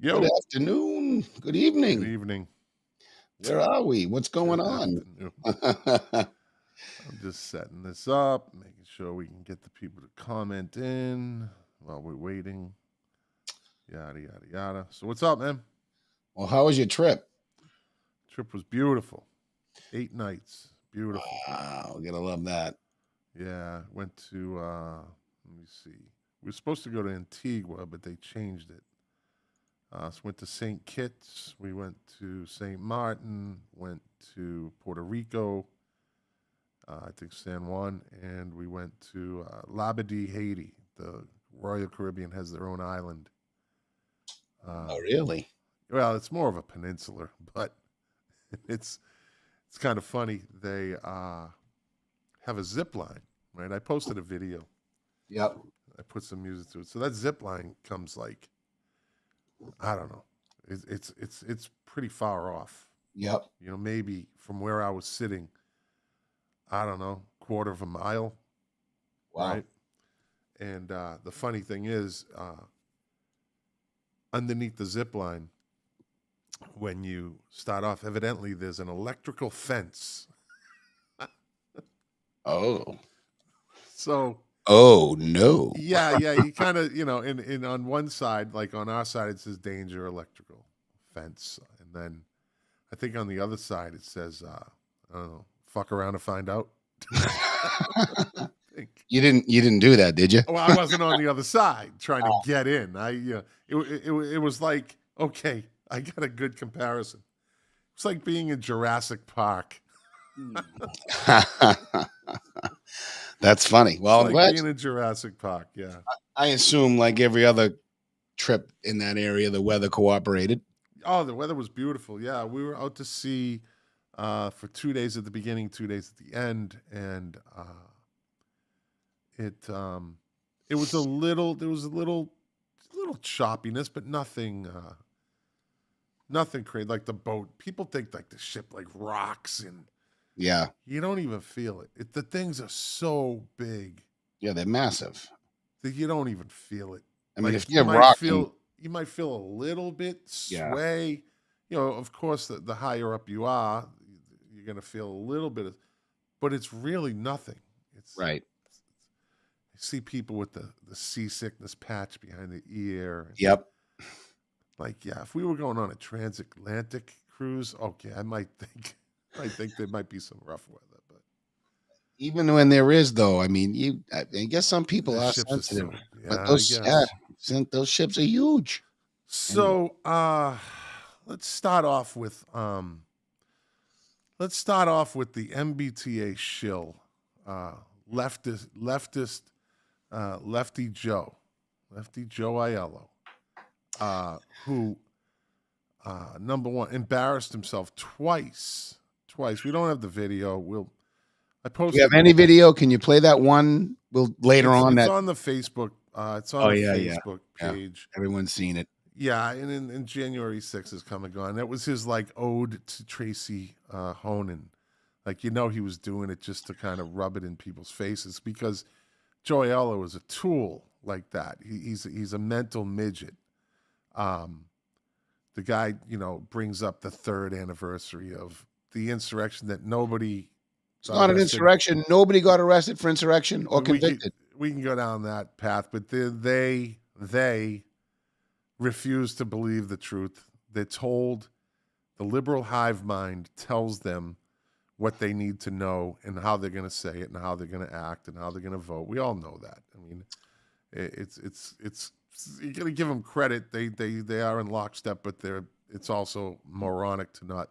Good Yo, afternoon. Good good evening. evening. Where are we? What's going Good on? afternoon. I'm just setting this up, making sure we can get the people to comment in while we're waiting. Yada yada yada. So what's up, man? Well, how was your trip? Trip was beautiful. 8 nights. Beautiful. Wow, gotta love that. Yeah. Went to let me see. We were supposed to go to Antigua, but they changed it. So went to St. Kitts, we went to St. Martin, went to Puerto Rico, I think San Juan, and we went to Labadee, Haiti. The Royal Caribbean has their own island. Oh, Um, really? well, it's more of a peninsula, but it's it's kind of funny. They have a zip line, right? I posted a video. Yep. I put some music to it. So that zip line comes like I don't know. It's pretty far off. Yep. Maybe from where I was sitting, I don't know, quarter of a mile, Wow. right? And the funny thing is, underneath the zip line, when you start off, evidently there's an electrical fence. Oh. So Oh no. yeah, you kind of, in on one side, like on our side, it says danger electrical fence, and then I think on the other side it says, I don't know, fuck around to find out. I think. You didn't do that, did you? Well, I wasn't on the other side trying to get in. It was like, okay, I got a good comparison. It's like being in Jurassic Park. That's funny. It's Well, I'm like glad. being in Jurassic Park. Yeah. I assume, like every other trip in that area, the weather cooperated. Oh, the weather was beautiful. Yeah, we were out to sea for 2 days at the beginning, 2 days at the end, and it it was a little. There was a little choppiness, but nothing crazy. Like the boat, people think like the ship like rocks, and Yeah. you don't even feel it. The things are so big Yeah, they're massive. that you don't even feel it. I mean, Like if you're rocking, you might feel a little bit yeah, sway. Of course, the higher up you are, you're gonna feel a little bit of, but it's really nothing. right. I see people with the seasickness patch behind the ear. And Yep. like, yeah, if we were going on a transatlantic cruise, okay, I think there might be some rough weather, but Even when there is, though, I mean, I guess some people the are ships are sensitive, so, but yeah, I those, yeah, guess. those ships are huge. Anyway, So, let's start off with the MBTA shill, uh, lefty Joe Aiello, who number one embarrassed himself twice. Twice. We don't have the video. I do we have posted any video? Can you play that one? We'll later on. it's That. on the Facebook. It's on Oh the yeah, yeah, Facebook yeah. page. Everyone's seen it. Yeah, and in January 6th is come and gone. That was his like ode to Tracy Honan. Like he was doing it just to kind of rub it in people's faces because Joello is a tool like that. He's a mental midget. Um, the guy brings up the third anniversary of the insurrection that nobody It's got not an arrested. insurrection. Nobody got arrested for insurrection or We convicted. can go down that path, but they refuse to believe the truth. They're told the liberal hive mind tells them what they need to know and how they're going to say it and how they're going to act and how they're going to vote. We all know that. I mean, it's you got to give them credit. They are in lockstep, but it's also moronic to not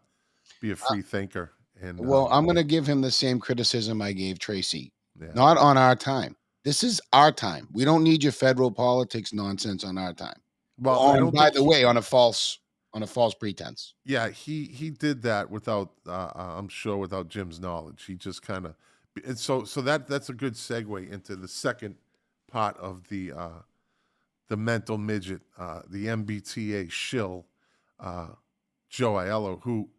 be a free thinker. And Well, I'm going to give him the same criticism I gave Tracy. yeah, Not on our time. This is our time. We don't need your federal politics nonsense on our time. well, I On, don't by think the way, on a false pretense. yeah, he did that without I'm sure without Jim's knowledge. He just kind of and so that's a good segue into the second part of the mental midget, the MBTA shill, uh, Joe Aiello, who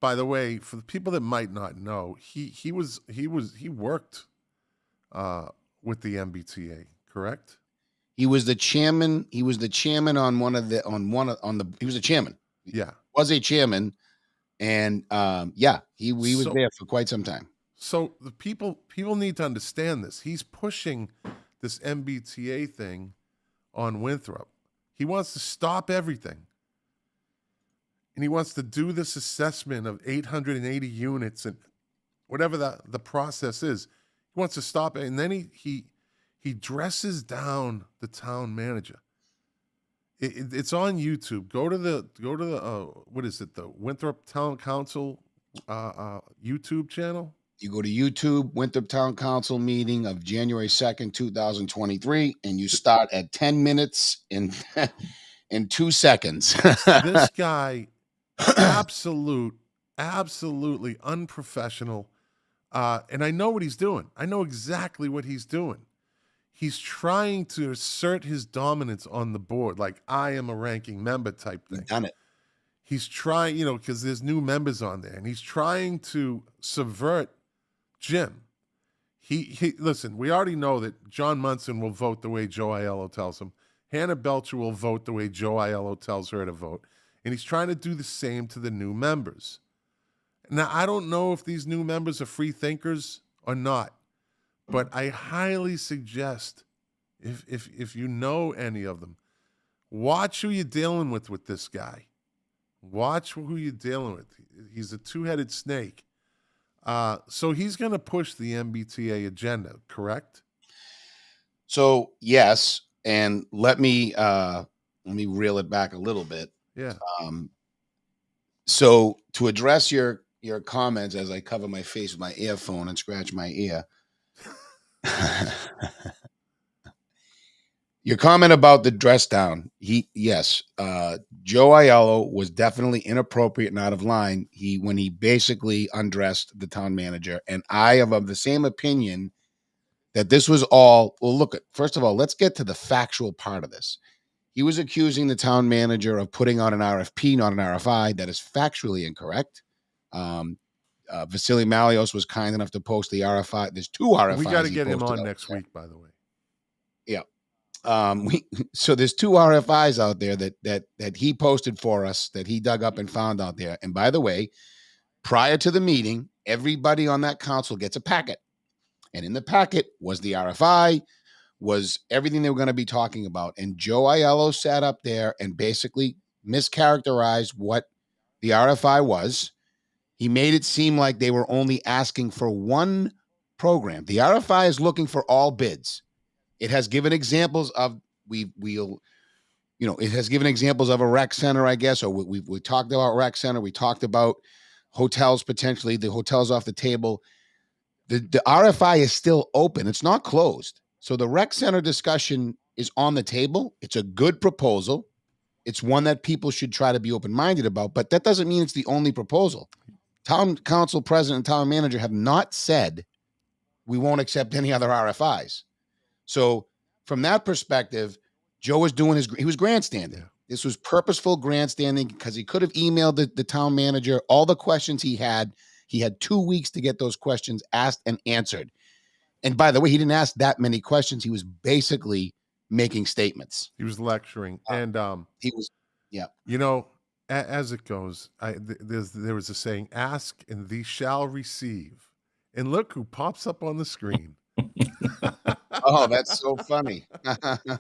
by the way, for the people that might not know, he worked uh, with the MBTA, correct? He was the chairman. He was the chairman on he was a chairman. Yeah. Was a chairman. And he was there for quite some time. So the people need to understand this. He's pushing this MBTA thing on Winthrop. He wants to stop everything. And he wants to do this assessment of 880 units and whatever the process is. He wants to stop it. And then he dresses down the town manager. It's on YouTube. Go to the what is it? The Winthrop Town Council YouTube channel. You go to YouTube, Winthrop Town Council meeting of January 2nd, 2023, and you start at 10 minutes in 2 seconds. This guy, absolutely unprofessional. And I know what he's doing. I know exactly what he's doing. He's trying to assert his dominance on the board, like I am a ranking member type thing. He's done it. He's trying, because there's new members on there, and he's trying to subvert Jim. He listen, we already know that John Munson will vote the way Joe Aiello tells him. Hannah Belcher will vote the way Joe Aiello tells her to vote. And he's trying to do the same to the new members. Now, I don't know if these new members are free thinkers or not, but I highly suggest, if you know any of them, watch who you're dealing with this guy. Watch who you're dealing with. He's a two-headed snake. So he's going to push the MBTA agenda, correct? So yes, and let me reel it back a little bit. Yeah. So to address your comments as I cover my face with my earphone and scratch my ear, your comment about the dress down. Joe Aiello was definitely inappropriate and out of line. When he basically undressed the town manager, and I am of the same opinion that this was all. Well, look, first of all, let's get to the factual part of this. He was accusing the town manager of putting out an RFP, not an RFI. That is factually incorrect. Vasily Malios was kind enough to post the RFI. There's 2 RFIs. We got to get him on next week, by the way. Yeah. So there's 2 RFIs out there that he posted for us, that he dug up and found out there. And by the way, prior to the meeting, everybody on that council gets a packet. And in the packet was the RFI, was everything they were going to be talking about. And Joe Aiello sat up there and basically mischaracterized what the RFI was. He made it seem like they were only asking for one program. The RFI is looking for all bids. It has given examples of it has given examples of a rec center, I guess, or we talked about rec center. We talked about hotels, potentially the hotels off the table. The RFI is still open. It's not closed. So the rec center discussion is on the table. It's a good proposal. It's one that people should try to be open-minded about, but that doesn't mean it's the only proposal. Town council president and town manager have not said we won't accept any other RFIs. So from that perspective, Joe was he was grandstanding. Yeah. This was purposeful grandstanding because he could have emailed the town manager all the questions he had. He had 2 weeks to get those questions asked and answered. And by the way, he didn't ask that many questions. He was basically making statements. He was lecturing. And he was, yeah. As it goes, there was a saying, ask and thee shall receive. And look who pops up on the screen. Oh, that's so funny.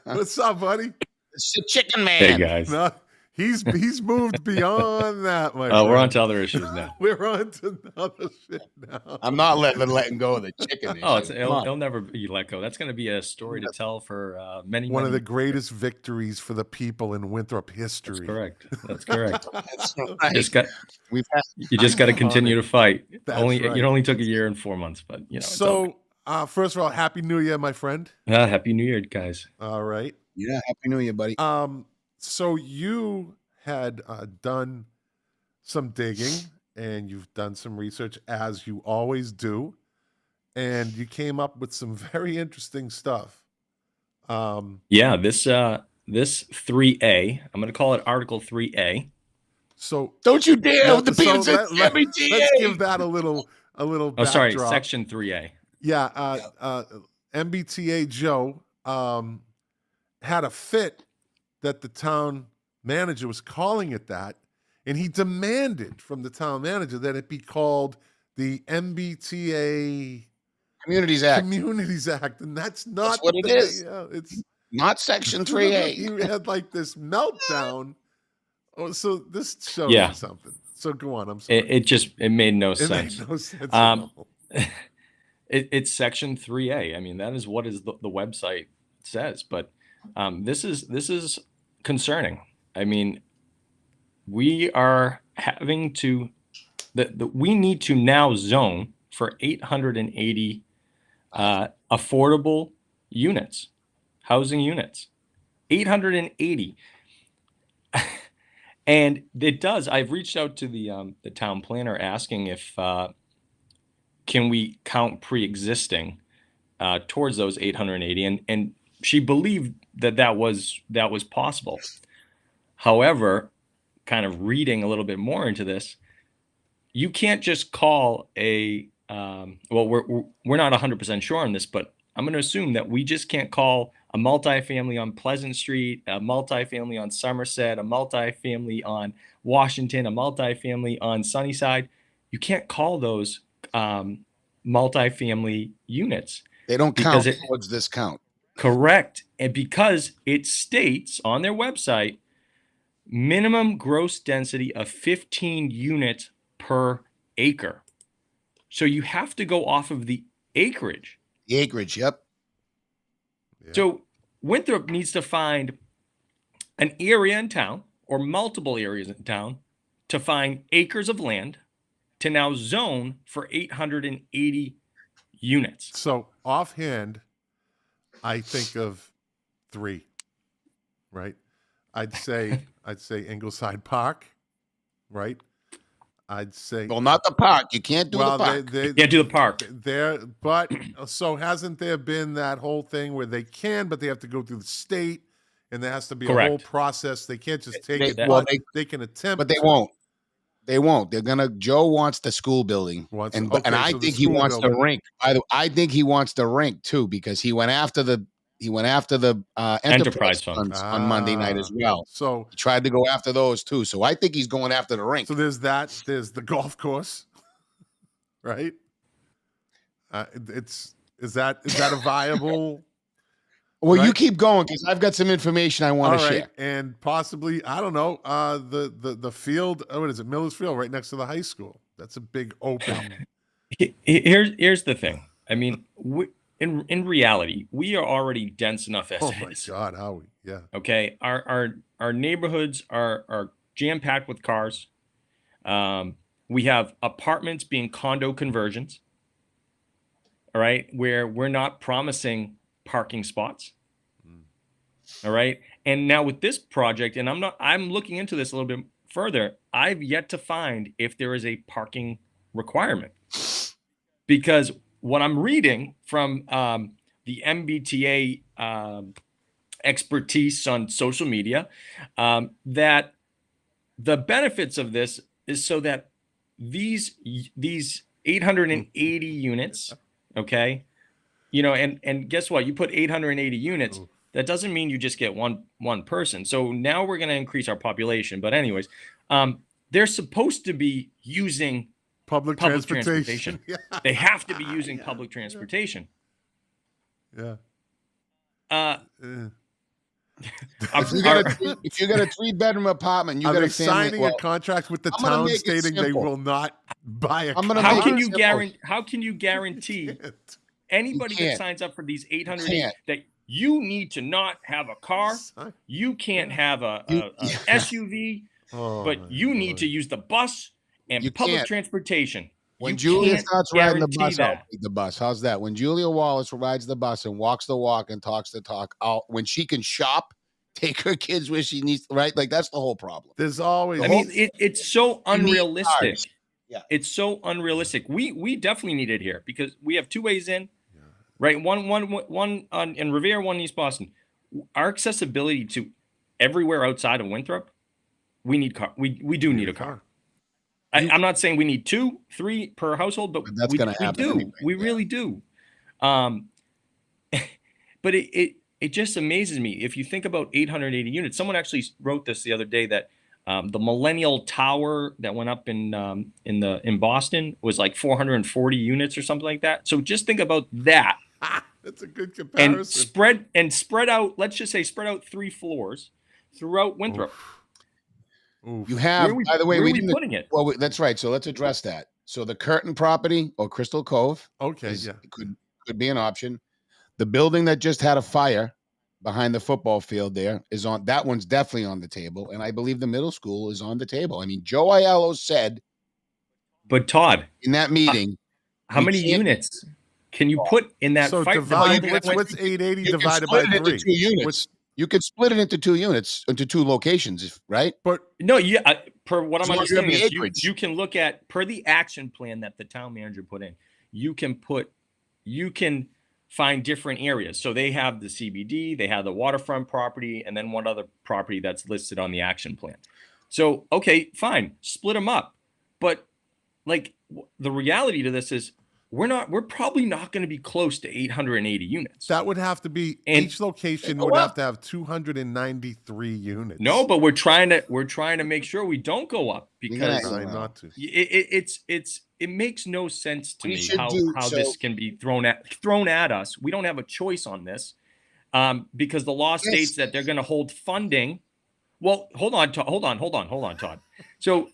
What's up, buddy? It's the Chicken Man. Hey, guys. No, he's moved beyond that, my friend. We're on to other issues now. We're on to other shit now. I'm not letting go of the chicken issue. Oh, it'll never be let go. That's going to be a story to tell for many. One of the greatest victories for the people in Winthrop history. That's correct. That's right. You just got to continue to fight. Right. It only took 1 year and 4 months, but So, first of all, Happy New Year, my friend. Happy New Year, guys. All right. Yeah, Happy New Year, buddy. So you had done some digging and you've done some research, as you always do, and you came up with some very interesting stuff. Yeah, this 3A, I'm going to call it Article 3A. So don't you dare with the let's give that a little backdrop. Oh, sorry, Section 3A. Yeah, MBTA Joe had a fit that the town manager was calling it that, and he demanded from the town manager that it be called the MBTA Communities Act. Communities Act, and that's not what it is. Yeah, it's not Section 3A. He had like this meltdown. Oh, so this shows Yeah. you something. So go on. I'm sorry. It made no sense. Made no sense at all. It's Section 3A. I mean, that is what is the website says. But this is concerning. I mean, we are having to we need to now zone for 880 affordable units, housing units, 880. And it does. I've reached out to the town planner asking if can we count pre-existing towards those 880, and she believed that was possible. However, kind of reading a little bit more into this, you can't just call a well, we're not 100% sure on this, but I'm going to assume that we just can't call a multifamily on Pleasant Street, a multifamily on Somerset, a multifamily on Washington, a multifamily on Sunnyside. You can't call those multifamily units. They don't count towards this count. Correct. And because it states on their website, minimum gross density of 15 units per acre. So you have to go off of the acreage. The acreage, yep. Yeah. So Winthrop needs to find an area in town or multiple areas in town to find acres of land to now zone for 880 units. So offhand, I think of 3, right? I'd say Ingleside Park, right? I'd say not the park. You can't do the park. You can't do the park. But so hasn't there been that whole thing where they can, but they have to go through the state, and there has to be a whole process. They can't just take it. Well, they can attempt, but they won't. They won't. They're gonna. Joe wants the school building, and I think he wants the rink. I think he wants the rink too, because he went after the enterprise funds on Monday night as well. So he tried to go after those too. So I think he's going after the rink. So there's that. There's the golf course, right? Is that a viable? Well, right? You keep going because I've got some information I want to share, and possibly I don't know the field. What is it, Miller's Field, right next to the high school? That's a big open. Here's the thing. I mean, in reality, we are already dense enough as oh it my is. God, Howie, yeah. Okay, our neighborhoods are jam packed with cars. We have apartments being condo conversions. All right, where we're not promising parking spots. All right. And now with this project, and I'm looking into this a little bit further, I've yet to find if there is a parking requirement, because what I'm reading from the MBTA expertise on social media, that the benefits of this is so that these 880 units, okay, and guess what? You put 880 units. That doesn't mean you just get one person. So now we're going to increase our population. But anyways, they're supposed to be using public transportation. Yeah. They have to be using public transportation. Yeah. If you got a 3-bedroom apartment, you got a signing a contract with the town stating they will not buy a car. How can you guarantee anybody that signs up for these 800 that you need to not have a car, you can't have a SUV, but you need to use the bus and public transportation. When Julia starts riding the bus, I'll take the bus. How's that? When Julia Wallace rides the bus and walks the walk and talks the talk, when she can shop, take her kids where she needs, right? Like, that's the whole problem. There's always. It's so unrealistic. Yeah, it's so unrealistic. We definitely need it here because we have 2 ways in. Right, one in Revere, one in East Boston. Our accessibility to everywhere outside of Winthrop, we need car. We do need a car. I'm not saying we need 2, 3 per household, but that's going to happen. We do. Anyway. We really do. But it just amazes me. If you think about 880 units, someone actually wrote this the other day that the Millennial Tower that went up in Boston was like 440 units or something like that. So just think about that. That's a good And comparison. spread out, let's just say spread out 3 floors throughout Winthrop. Oof. You have, by the way, where we are we didn't. putting it? Well, that's right. So let's address that. So the Curtin property or Crystal Cove, Okay, yeah. could be an option. The building that just had a fire behind the football field there is on. That one's definitely on the table, and I believe the middle school is on the table. I mean, Joe Aiello said, but Todd, in that meeting, how many units can you put in that So fight? divide. What's 880 divided by 3? Two units. You could split it into 2 units, into 2 locations, right? But no, yeah, per what I'm As long as you have understanding the is acreage. you can look at per the action plan that the town manager put in. You can find different areas. So they have the CBD, they have the waterfront property, and then one other property that's listed on the action plan. So okay, fine, split them up. But like the reality to this is we're probably not going to be close to 880 units. that would have to be And- each location would have to have 293 units. No, but we're trying to make sure we don't go up because You're Trying not to. it makes no sense to We me should how do- this can be thrown at us. We don't have a choice on this because the law states that they're going to hold funding. Well, hold on, Todd. So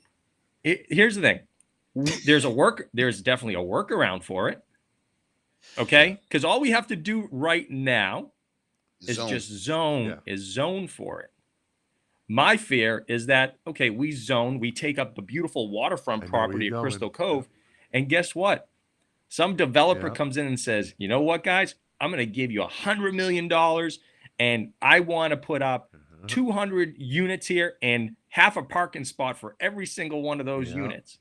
here's the thing: there's definitely a workaround for it. Okay, because all we have to do right now is just zone for it. My fear is that, okay, we take up the beautiful waterfront property at Crystal Cove, and guess what? Some developer comes in and says, you know what, guys, I'm going to give you $100 million, and I want to put up 200 units here and half a parking spot for every single one of those units.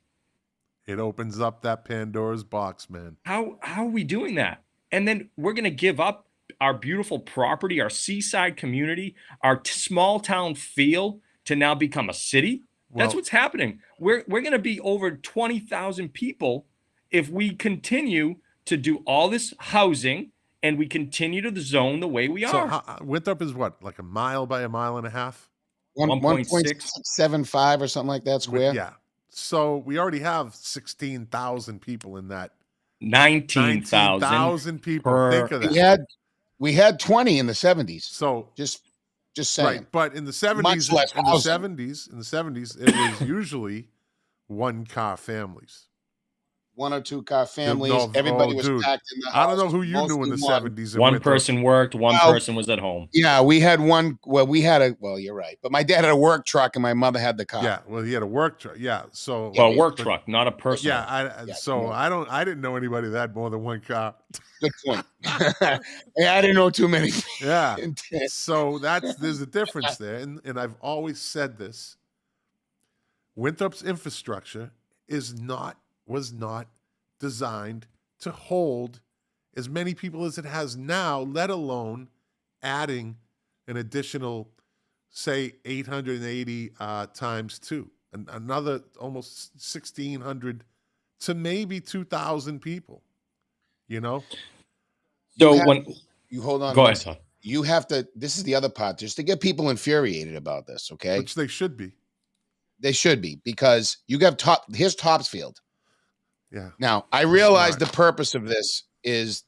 It opens up that Pandora's box, man. How are we doing that? And then we're going to give up our beautiful property, our seaside community, our small town feel to now become a city. That's Well- what's happening. We're going to be over 20,000 people if we continue to do all this housing and we continue to zone the way we are. So Winthrop is what, like a mile by a mile and a half? 1.675 or something like that square. Yeah. So we already have 16,000 people in that. 19,000 people. per- Think of that. We had 20 in the 70s. So Just saying. right, but in the 70s, Much less in the housing. 70s, it was usually 1-car families. 1 or 2 car families. No, Everybody was dude. packed in the house. I don't know who you knew in the 70s. in One Winthrop. person worked, one person was at home. Yeah, we had one. Well, you're right. But my dad had a work truck and my mother had the car. Yeah, well, he had a work truck. Yeah, so Well, a work truck, not a person. yeah, Yeah, I didn't know anybody that had more than 1 car. Good point. Yeah, I didn't know too many. Yeah. So there's a difference there. And I've always said this. Winthrop's infrastructure was not designed to hold as many people as it has now, let alone adding an additional, say, 880 times 2. Another almost 1,600 to maybe 2,000 people, you know? So You hold on. go ahead, Todd. You have to. This is the other part, just to get people infuriated about this. Okay, Which they should be. they should be, because you got here's Topsfield. Yeah. Now I realize the purpose of this is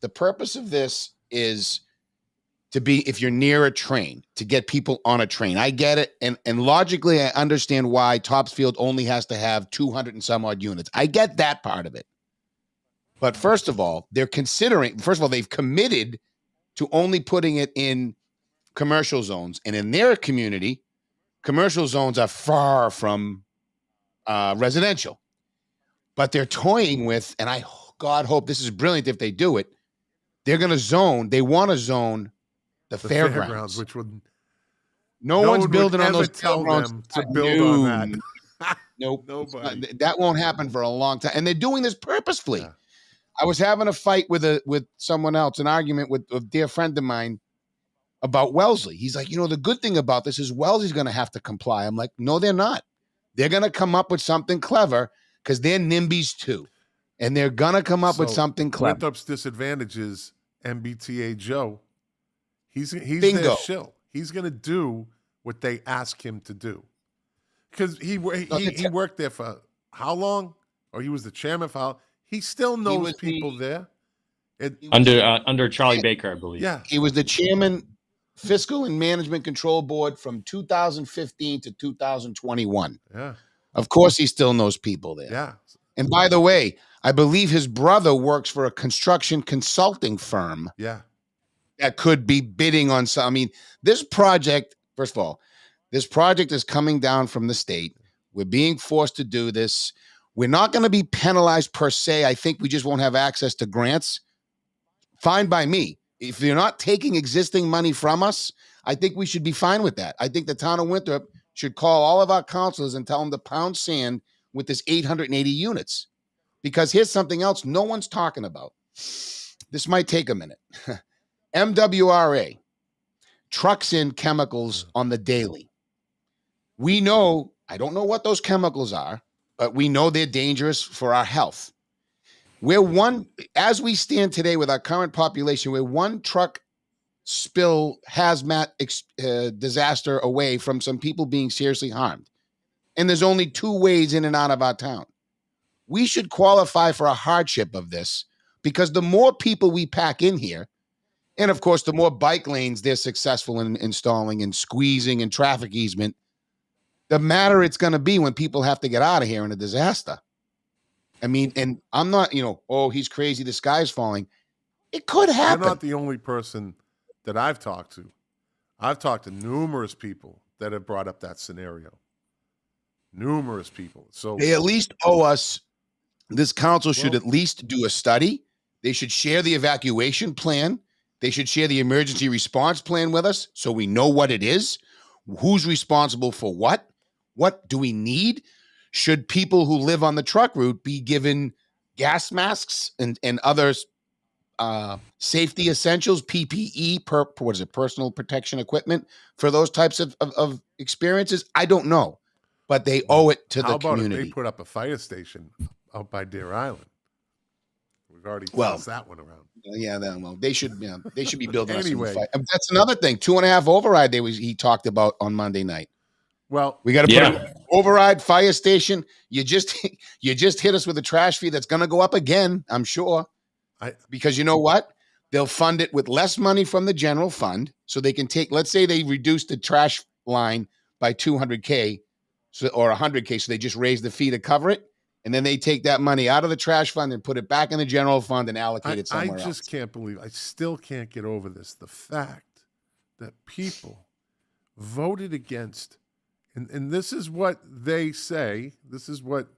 to be, if you're near a train, to get people on a train. I get it, and logically I understand why Topsfield only has to have 200 and some odd units. I get that part of it. But first of all, they've committed to only putting it in commercial zones. And in their community, commercial zones are far from residential. But they're toying with, and I, God, hope this is brilliant if they do it, they want to zone the fairgrounds. Which would no one's building on those tell fairgrounds. them to build on that. Nope. Nobody. That won't happen for a long time. And they're doing this purposefully. Yeah. I was having a fight with someone else, an argument with a dear friend of mine about Wellesley. He's like, the good thing about this is Wellesley's going to have to comply. I'm like, no, they're not. They're going to come up with something clever because they're NIMBYs too. And they're going to come up with something clever. Winthrop's disadvantage is MBTA Joe. He's Bingo. their shill. He's going to do what they ask him to do. Because he worked there for how long? Or he was the chairman for how? He still knows people there. Under Charlie Baker, I believe. Yeah. He was the chairman, Fiscal and Management Control Board from 2015 to 2021. Yeah. Of course, he still knows people there. Yeah. And by the way, I believe his brother works for a construction consulting firm. Yeah. That could be bidding on some. I mean, this project, first of all, this project is coming down from the state. We're being forced to do this. We're not going to be penalized per se. I think we just won't have access to grants. Fine by me. If you're not taking existing money from us, I think we should be fine with that. I think the town of Winthrop should call all of our councilors and tell them to pound sand with this 880 units. Because here's something else no one's talking about. This might take a minute. MWRA trucks in chemicals on the daily. We know, I don't know what those chemicals are, but we know they're dangerous for our health. As we stand today with our current population, we're one truck spill hazmat disaster away from some people being seriously harmed. And there's only 2 ways in and out of our town. We should qualify for a hardship of this because the more people we pack in here, and of course, the more bike lanes they're successful in installing and squeezing and traffic easement, the madder it's going to be when people have to get out of here in a disaster. I mean, and I'm not, oh, he's crazy, the sky's falling. It could happen. You're not the only person that I've talked to. I've talked to numerous people that have brought up that scenario. Numerous people. So they at least owe us, this council should at least do a study. They should share the evacuation plan. They should share the emergency response plan with us so we know what it is, who's responsible for what do we need? Should people who live on the truck route be given gas masks and other safety essentials, PPE, personal protection equipment for those types of experiences? I don't know, but they owe it to the community. How about if they put up a fire station out by Deer Island? We've already tossed that one around. Yeah, they should be building anyway. That's another thing. 2.5 override he talked about on Monday night. Well, we got to put an override fire station. You just hit us with a trash fee that's going to go up again, I'm sure. Because you know what? They'll fund it with less money from the general fund, so they can take. Let's say they reduce the trash line by $200K, or $100K, so they just raise the fee to cover it. And then they take that money out of the trash fund and put it back in the general fund and allocate it somewhere else. I just can't believe, I still can't get over this. The fact that people voted against, and this is what they say, this is what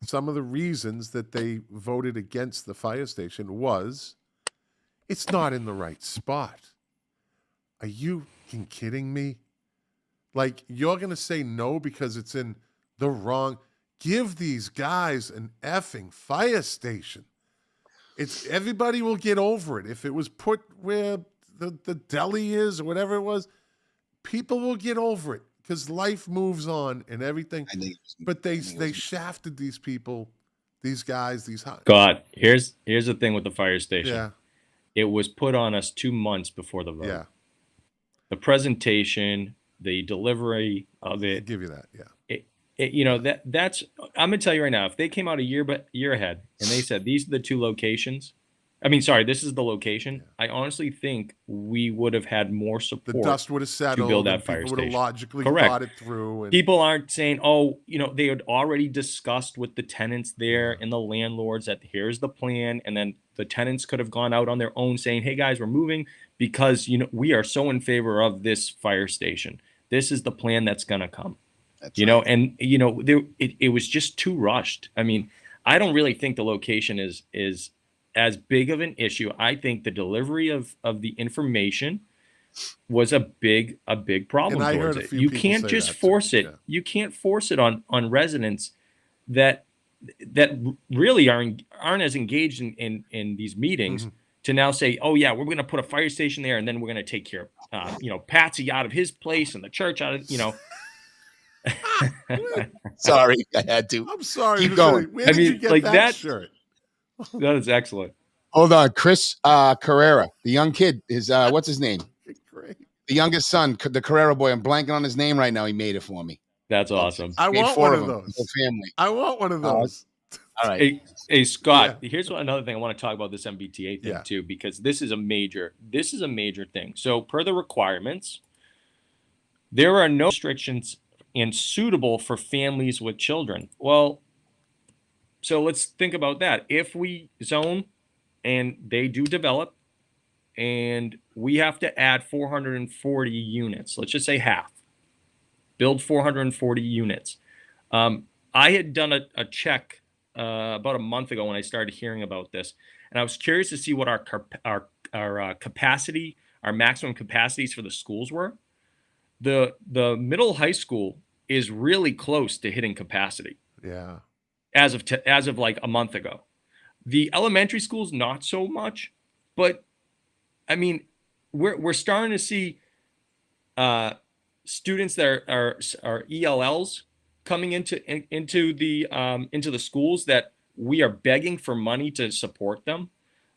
some of the reasons that they voted against the fire station was, it's not in the right spot. Are you kidding me? Like, you're going to say no because it's in the wrong... Give these guys an effing fire station. Everybody will get over it. If it was put where the deli is or whatever it was, people will get over it because life moves on and everything. But they shafted these people, these guys, these... God, here's the thing with the fire station. Yeah. It was put on us 2 months before the vote. Yeah. The presentation, the delivery of it. I'll give you that, yeah. That's I'm gonna tell you right now, if they came out a year ahead and they said these are the 2 locations, this is the location, I honestly think we would have had more support. The dust would have settled to build that fire station. Would have logically thought it through. And... People aren't saying, they had already discussed with the tenants there and the landlords that here's the plan, and then the tenants could have gone out on their own saying, hey guys, we're moving because we are so in favor of this fire station. This is the plan that's gonna come. That's right. And it was just too rushed. I mean, I don't really think the location is as big of an issue. I think the delivery of the information was a big problem. And I heard a few you can't just force it. Yeah. You can't force it on residents that really aren't as engaged in these meetings to now say, oh yeah, we're going to put a fire station there, and then we're going to take care of Patsy out of his place and the church out of Sorry, I had to. I'm sorry. Keep going. Where did you get that shirt? That is excellent. Hold on, Chris Carrera, the young kid is what's his name? The youngest son, the Carrera boy. I'm blanking on his name right now. He made it for me. That's awesome. I Made want 4 one of of them. those. The whole family. I want one of those. All right. Hey Scott, here's another thing I want to talk about this MBTA thing too, because this is a major thing. So per the requirements, there are no restrictions and suitable for families with children. Well, so let's think about that. If we zone and they do develop and we have to add 440 units, let's just say half, build 440 units. I had done a check about a month ago when I started hearing about this, and I was curious to see what our capacity, our maximum capacities for the schools were. The middle high school is really close to hitting capacity. Yeah. As of like a month ago. The elementary schools not so much, but I mean, we're starting to see students that are ELLs coming into the schools that we are begging for money to support them.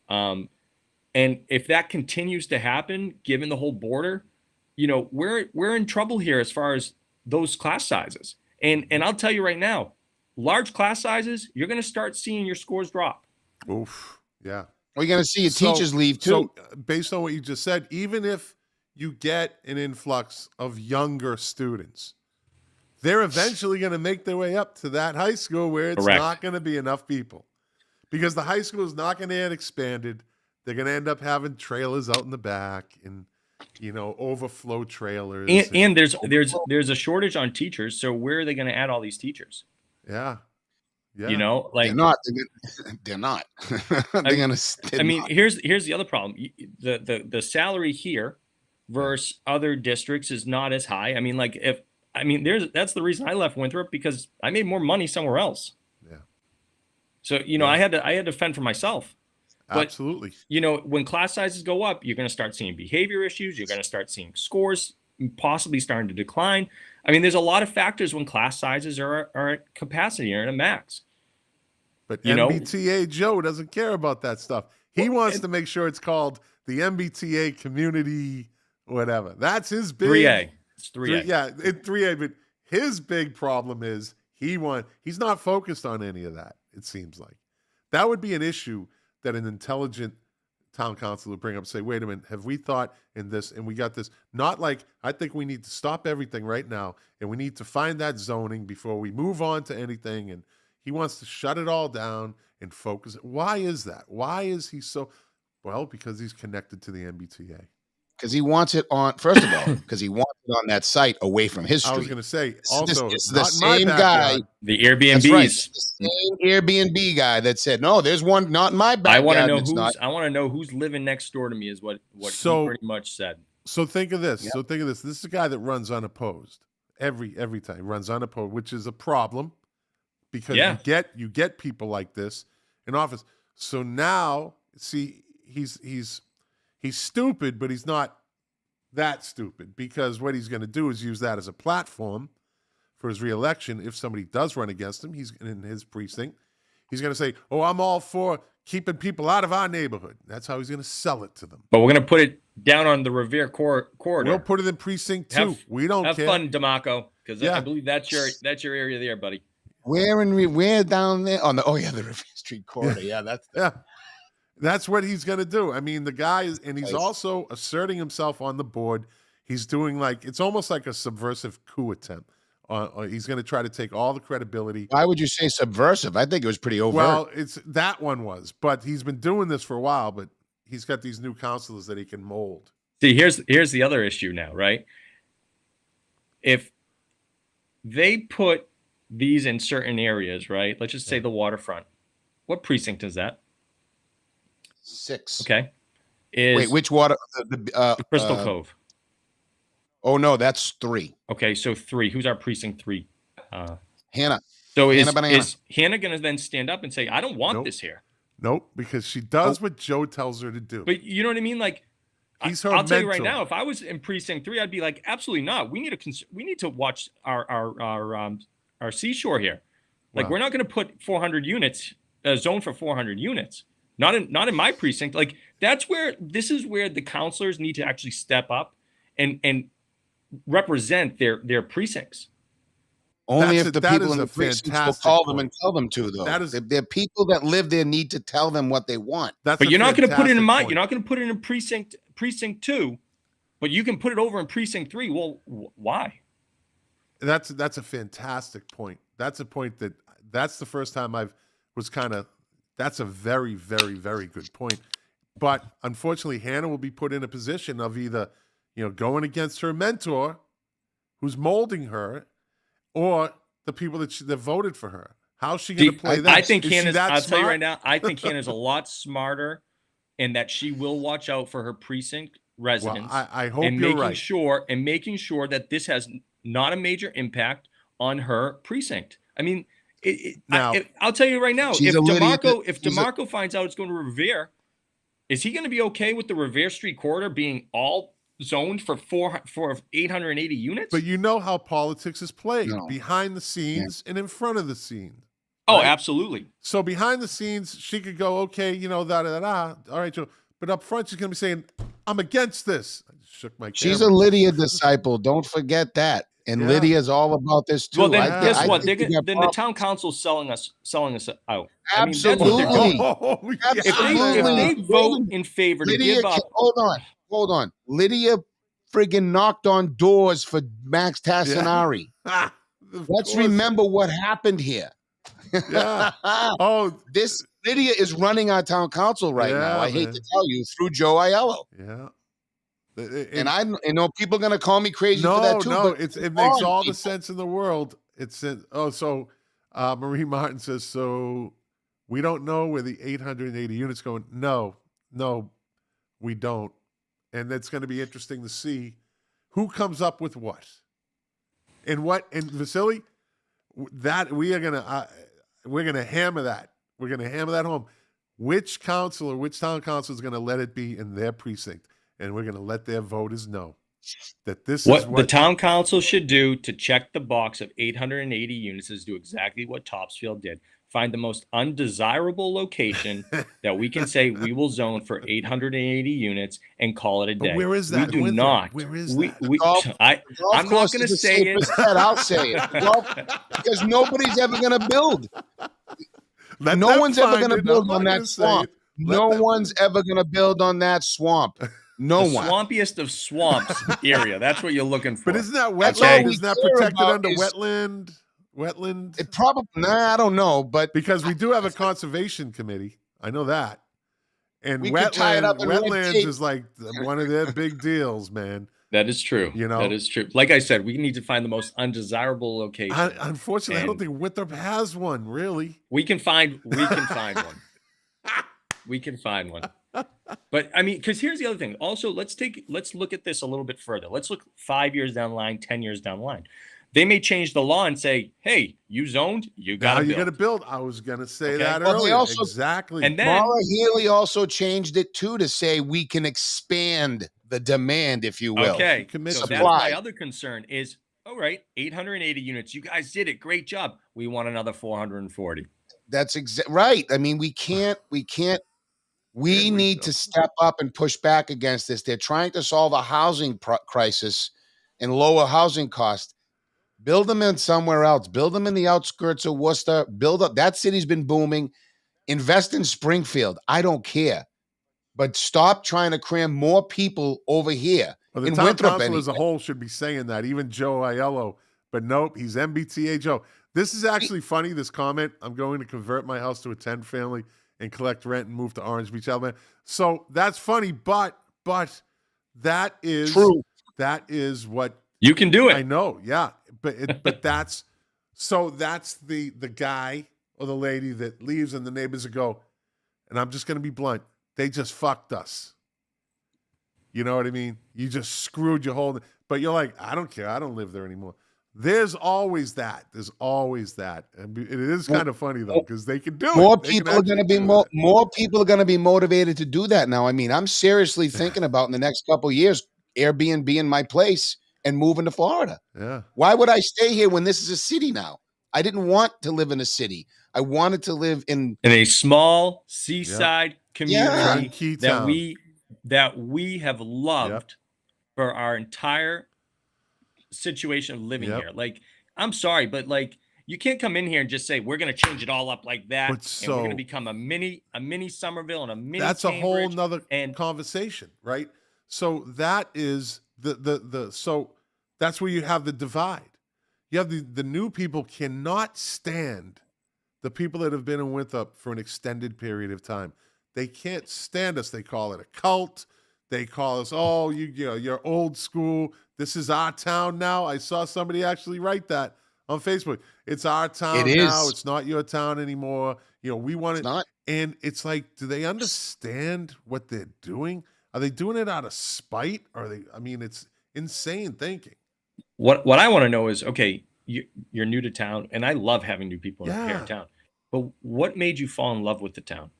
And if that continues to happen, given the whole border, we're in trouble here as far as those class sizes. And I'll tell you right now, large class sizes, you're going to start seeing your scores drop. Oof. Yeah. We're going to see teachers leave too. So based on what you just said, even if you get an influx of younger students, they're eventually going to make their way up to that high school where it's not going to be enough people, because the high school is not going to get expanded. They're going to end up having trailers out in the back and, overflow trailers. And there's a shortage on teachers. So where are they going to add all these teachers? Yeah. Yeah. They're not. They're not. Here's the other problem. The salary here versus other districts is not as high. That's the reason I left Winthrop, because I made more money somewhere else. Yeah. So, I had to fend for myself. But, absolutely. When class sizes go up, you're going to start seeing behavior issues. You're going to start seeing scores possibly starting to decline. There's a lot of factors when class sizes are at capacity or at a max. But MBTA Joe doesn't care about that stuff. He wants to make sure it's called the MBTA community, whatever. That's his big 3A. It's 3A. Yeah, it's 3A. But his big problem is he's not focused on any of that, it seems like. That would be an issue that an intelligent town council would bring up and say, wait a minute, have we thought in this and we got this? Not like, I think we need to stop everything right now and we need to find that zoning before we move on to anything. And he wants to shut it all down and focus. Why is that? Why is he so? Well, because he's connected to the MBTA. Because he wants it on, first of all, because he wants it on that site away from his street. I was going to say, also, it's the same guy. The Airbnbs. That's right. It's the same Airbnb guy that said, no, there's one not in my backyard. I want to know who's living next door to me is what he pretty much said. So think of this. Yep. So think of this. This is a guy that runs unopposed every time. He runs unopposed, which is a problem, because you get people like this in office. So now, see, he's stupid, but he's not that stupid, because what he's going to do is use that as a platform for his reelection. If somebody does run against him, he's in his precinct, he's going to say, oh, I'm all for keeping people out of our neighborhood. That's how he's going to sell it to them. But we're going to put it down on the Revere corridor. We'll put it in precinct 2. We don't care. Have fun, DeMarco, because I believe that's your area there, buddy. Where down there? The Revere Street corridor. Yeah, that's what he's going to do. The guy is, and he's also asserting himself on the board. He's doing it's almost like a subversive coup attempt. He's going to try to take all the credibility. Why would you say subversive? I think it was pretty overt. Well, that one was, but he's been doing this for a while, but he's got these new councilors that he can mold. See, here's the other issue now, right? If they put these in certain areas, right? Let's just say the waterfront. What precinct is that? 6. Okay. Wait, which water? The Crystal Cove. Oh no, that's 3. Okay, so 3. Who's our precinct 3? Hannah. So is Hannah going to then stand up and say, I don't want this here? Nope, because she does what Joe tells her to do. But you know what I mean? He's her I'll mentor. tell you right now, if I was in precinct 3, I'd be like, absolutely not. We need to watch our seashore here. We're not going to put 400 units, zone for 400 units. Not in my precinct. This is where the counselors need to actually step up and represent their precincts. Only That's if the that people is in a the precincts will fantastic call them point. and tell them to, though. That is- They're people that live there need to tell them what they want. That's But a you're not going to put it in fantastic my. point. You're not going to put it in precinct 2, but you can put it over in precinct 3. Well, why? That's a fantastic point. That's a point that's the first time that's a very, very, very good point. But unfortunately, Hannah will be put in a position of either, going against her mentor, who's molding her, or the people that voted for her. How's she going to play that? I think Hannah's. I'll tell you right now. I think Hannah's a lot smarter, in that she will watch out for her precinct residents. Well, I hope and you're making right. sure making sure that this has not a major impact on her precinct. I mean, I'll tell you right now, if DeMarco finds out it's going to Revere, is he going to be okay with the Revere Street corridor being all zoned for 880 units? But you know how politics is played behind the scenes and in front of the scene. Oh, right? absolutely. So behind the scenes, she could go, okay, All right, Joe. But up front, she's going to be saying, I'm against this. I just shook my camera. She's a Lydia disciple. Don't forget that. And Lydia's all about this too. Well, then guess what? Then the town council's selling us out. Absolutely. If they vote in favor Lydia, to give up. Hold on. Lydia friggin' knocked on doors for Max Tassinari. Let's remember what happened here. Yeah. This Lydia is running our town council right now. I hate to tell you, through Joe Aiello. Yeah. And I know people are going to call me crazy for that too. No, it makes all the sense in the world. Marie Martin says, so we don't know where the 880 units going. No, we don't. And it's going to be interesting to see who comes up with what. And Vasily, that we're going to hammer that. We're going to hammer that home. Which town council is going to let it be in their precinct? And we're going to let their voters know that this is what the town council should do to check the box of 880 units is do exactly what Topsfield did. Find the most undesirable location that we can say we will zone for 880 units and call it a day. But where is that? We do not. Where is that? I'm not going to say it. I'll say it. Because nobody's ever going to build. No one's ever going to build on that swamp. No one's ever going to build on that swamp. No one. Swampiest of swamps area. That's what you're looking for. But isn't that wetland? Isn't that protected under wetland? Wetland? It probably. I don't know, but because we do have a conservation committee. I know that. And we tie it up in wetlands is like one of their big deals, man. That is true. That is true. Like I said, we need to find the most undesirable location. Unfortunately, I don't think Winthrop has one. Really, we can find one. We can find one. But I mean, because here's the other thing. Also, let's look at this a little bit further. Let's look 5 years down the line, 10 years down the line. They may change the law and say, "Hey, you zoned, you got to build." I was going to say that earlier. Exactly. And then Maura Healey also changed it too to say we can expand the demand, if you will. Okay. So that's my other concern is, all right, 880 units. You guys did it. Great job. We want another 440. That's right. I mean, we can't. We need to step up and push back against this. They're trying to solve a housing crisis and lower housing costs. Build them in somewhere else. Build them in the outskirts of Worcester. Build up. That city's been booming. Invest in Springfield. I don't care. But stop trying to cram more people over here. Well, the town council as a whole should be saying that. Even Joe Aiello. But nope, he's MBTA Joe. This is actually funny, this comment. I'm going to convert my house to a 10-family and collect rent and move to Orange Beach, Alabama. So that's funny, but that is true. That is what you can do it. I know, yeah. But that's the guy or the lady that leaves and the neighbors go, and I'm just gonna be blunt, they just fucked us. You know what I mean? You just screwed your whole, but you're like, I don't care, I don't live there anymore. There's always that. And it is kind of funny though, because they can do it. More people are going to be motivated to do that now. I mean, I'm seriously thinking about in the next couple of years, Airbnb in my place and moving to Florida. Yeah. Why would I stay here when this is a city now? I didn't want to live in a city. I wanted to live in a small seaside community that we have loved for our entire situation of living Yep. here. Like, I'm sorry, but like, you can't come in here and just say we're going to change it all up like that, But and we're going to so become a mini Somerville and a mini that's a whole Cambridge. nother And conversation, right? So that is so that's where you have the divide. You have the new people cannot stand the people that have been in Winthrop for an extended period of time. They can't stand us. They call it a cult. They call us, oh, you know, you're old school. This is our town now. I saw somebody actually write that on Facebook. It's our It town now. is. It's not your town anymore. You know, we want It's it. not. And it's like, do they understand what they're doing? Are they doing it out of spite? Or are they? I mean, it's insane thinking. what I want to know is, okay, you're new to town, and I love having new people here Yeah. in town. But what made you fall in love with the town?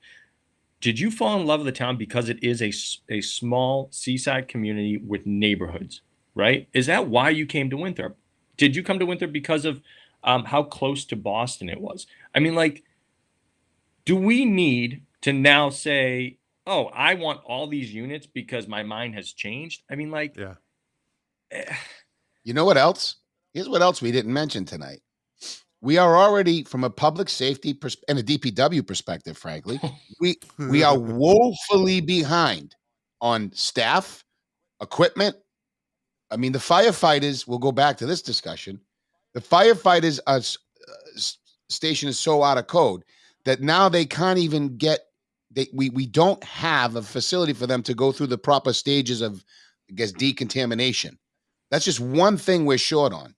Did you fall in love with the town because it is a small seaside community with neighborhoods, right? Is that why you came to Winthrop? Did you come to Winthrop because of how close to Boston it was? I mean, like, do we need to now say, oh, I want all these units because my mind has changed? I mean, like, Yeah. You know what else? Here's what else we didn't mention tonight. We are already, from a public safety and a DPW perspective, frankly, we are woefully behind on staff, equipment. I mean, the firefighters, we'll go back to this discussion. The firefighters station is so out of code that now they can't even get, we don't have a facility for them to go through the proper stages of, I guess, decontamination. That's just one thing we're short on.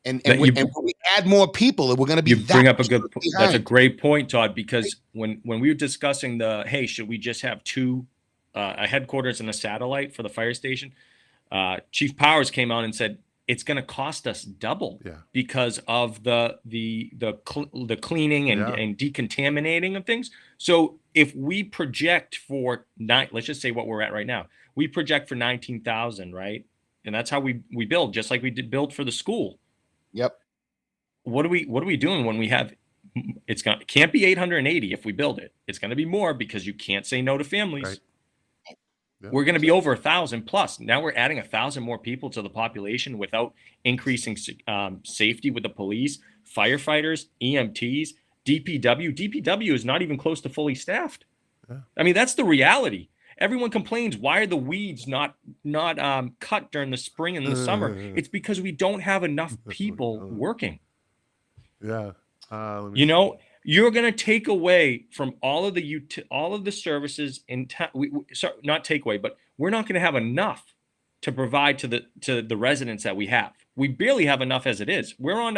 And that when you we add more people, we're going to be you that bring up a much good that's a behind. great point, Todd, because when we were discussing hey, should we just have two a headquarters and a satellite for the fire station, Chief Powers came out and said it's going to cost us double Yeah. because of the cleaning and Yeah. decontaminating of things. So if we project for let's just say what we're at right now, we project for 19,000, right? And that's how we build, just like we did build for the school. Yep. What are we doing when we have it can't be 880 if we build it. It's going to be more because you can't say no to families. Right. Yep. We're going to be over 1,000 plus. Now we're adding 1,000 more people to the population without increasing safety with the police, firefighters, EMTs, DPW. DPW is not even close to fully staffed. Yeah. I mean, that's the reality. Everyone complains, why are the weeds not cut during the spring and the summer? It's because we don't have enough people working. Yeah. You know, you're going to take away from all of the services in town. Sorry, not take away, but we're not going to have enough to provide to the residents that we have. We barely have enough as it is. We're on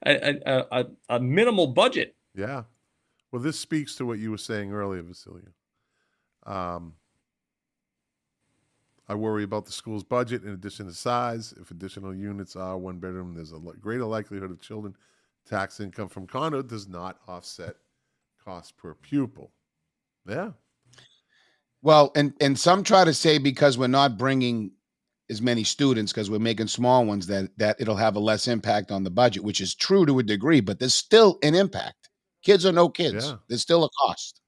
a minimal budget. Yeah. Well, this speaks to what you were saying earlier, Vasilia. I worry about the school's budget in addition to size. If additional units are one bedroom, there's a greater likelihood of children. Tax income from condo does not offset cost per pupil. Yeah. Well, and some try to say because we're not bringing as many students because we're making small ones that it'll have a less impact on the budget, which is true to a degree, but there's still an impact. Kids or no kids, Yeah. there's still a cost.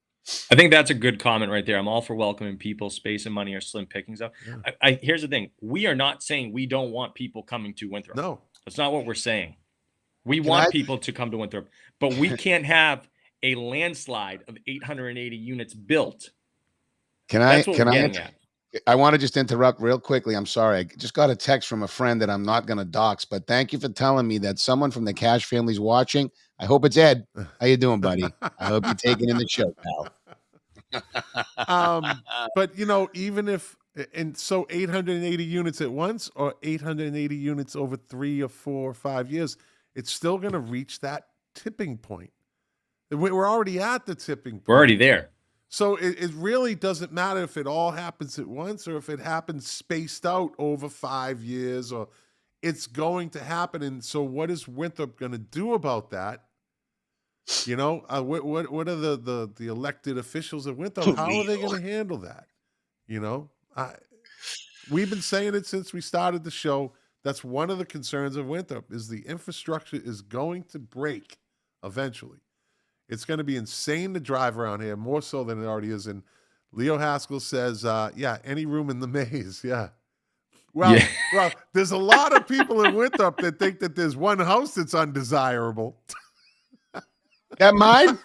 I think that's a good comment right there. I'm all for welcoming people. Space and money are slim pickings. Yeah. Here's the thing. We are not saying we don't want people coming to Winthrop. No. That's not what we're saying. We want people to come to Winthrop, but we can't have a landslide of 880 units built. That's what we're getting at. I want to just interrupt real quickly. I'm sorry. I just got a text from a friend that I'm not going to dox, but thank you for telling me that someone from the Cash family's watching. I hope it's Ed. How you doing, buddy? I hope you're taking in the show, pal. But, you know, even if, and so 880 units at once or 880 units over 3 or 4 or 5 years, it's still going to reach that tipping point. We're already at the tipping point. We're already there. So it really doesn't matter if it all happens at once or if it happens spaced out over 5 years, or it's going to happen. And so what is Winthrop going to do about that? You know, what are the elected officials at Winthrop? How are they going to handle that? You know, we've been saying it since we started the show. That's one of the concerns of Winthrop is the infrastructure is going to break eventually. It's going to be insane to drive around here, more so than it already is in Leo Haskell says, yeah, any room in the maze. Yeah. Well, Yeah. well, there's a lot of people in Winthrop that think that there's one house that's undesirable. That mine?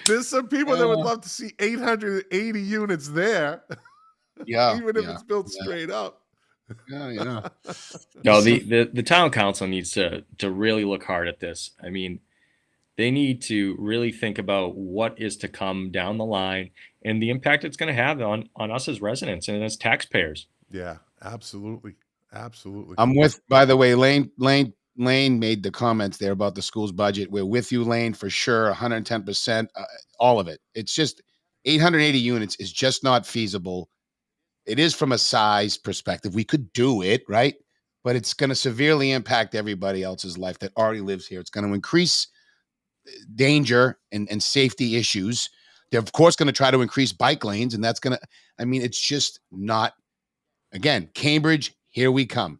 There's some people that would love to see 880 units there, Yeah, even if yeah, it's built yeah. straight up. Yeah. No, the town council needs to really look hard at this. I mean, they need to really think about what is to come down the line and the impact it's going to have on us as residents and as taxpayers. Yeah, absolutely. Absolutely. I'm with, by the way, Lane made the comments there about the school's budget. We're with you, Lane, for sure. 110%, all of it. It's just 880 units is just not feasible. It is from a size perspective. We could do it, right? But it's going to severely impact everybody else's life that already lives here. It's going to increase danger and safety issues. They're, of course, going to try to increase bike lanes, and that's going to, I mean, it's just not, again, Cambridge, here we come.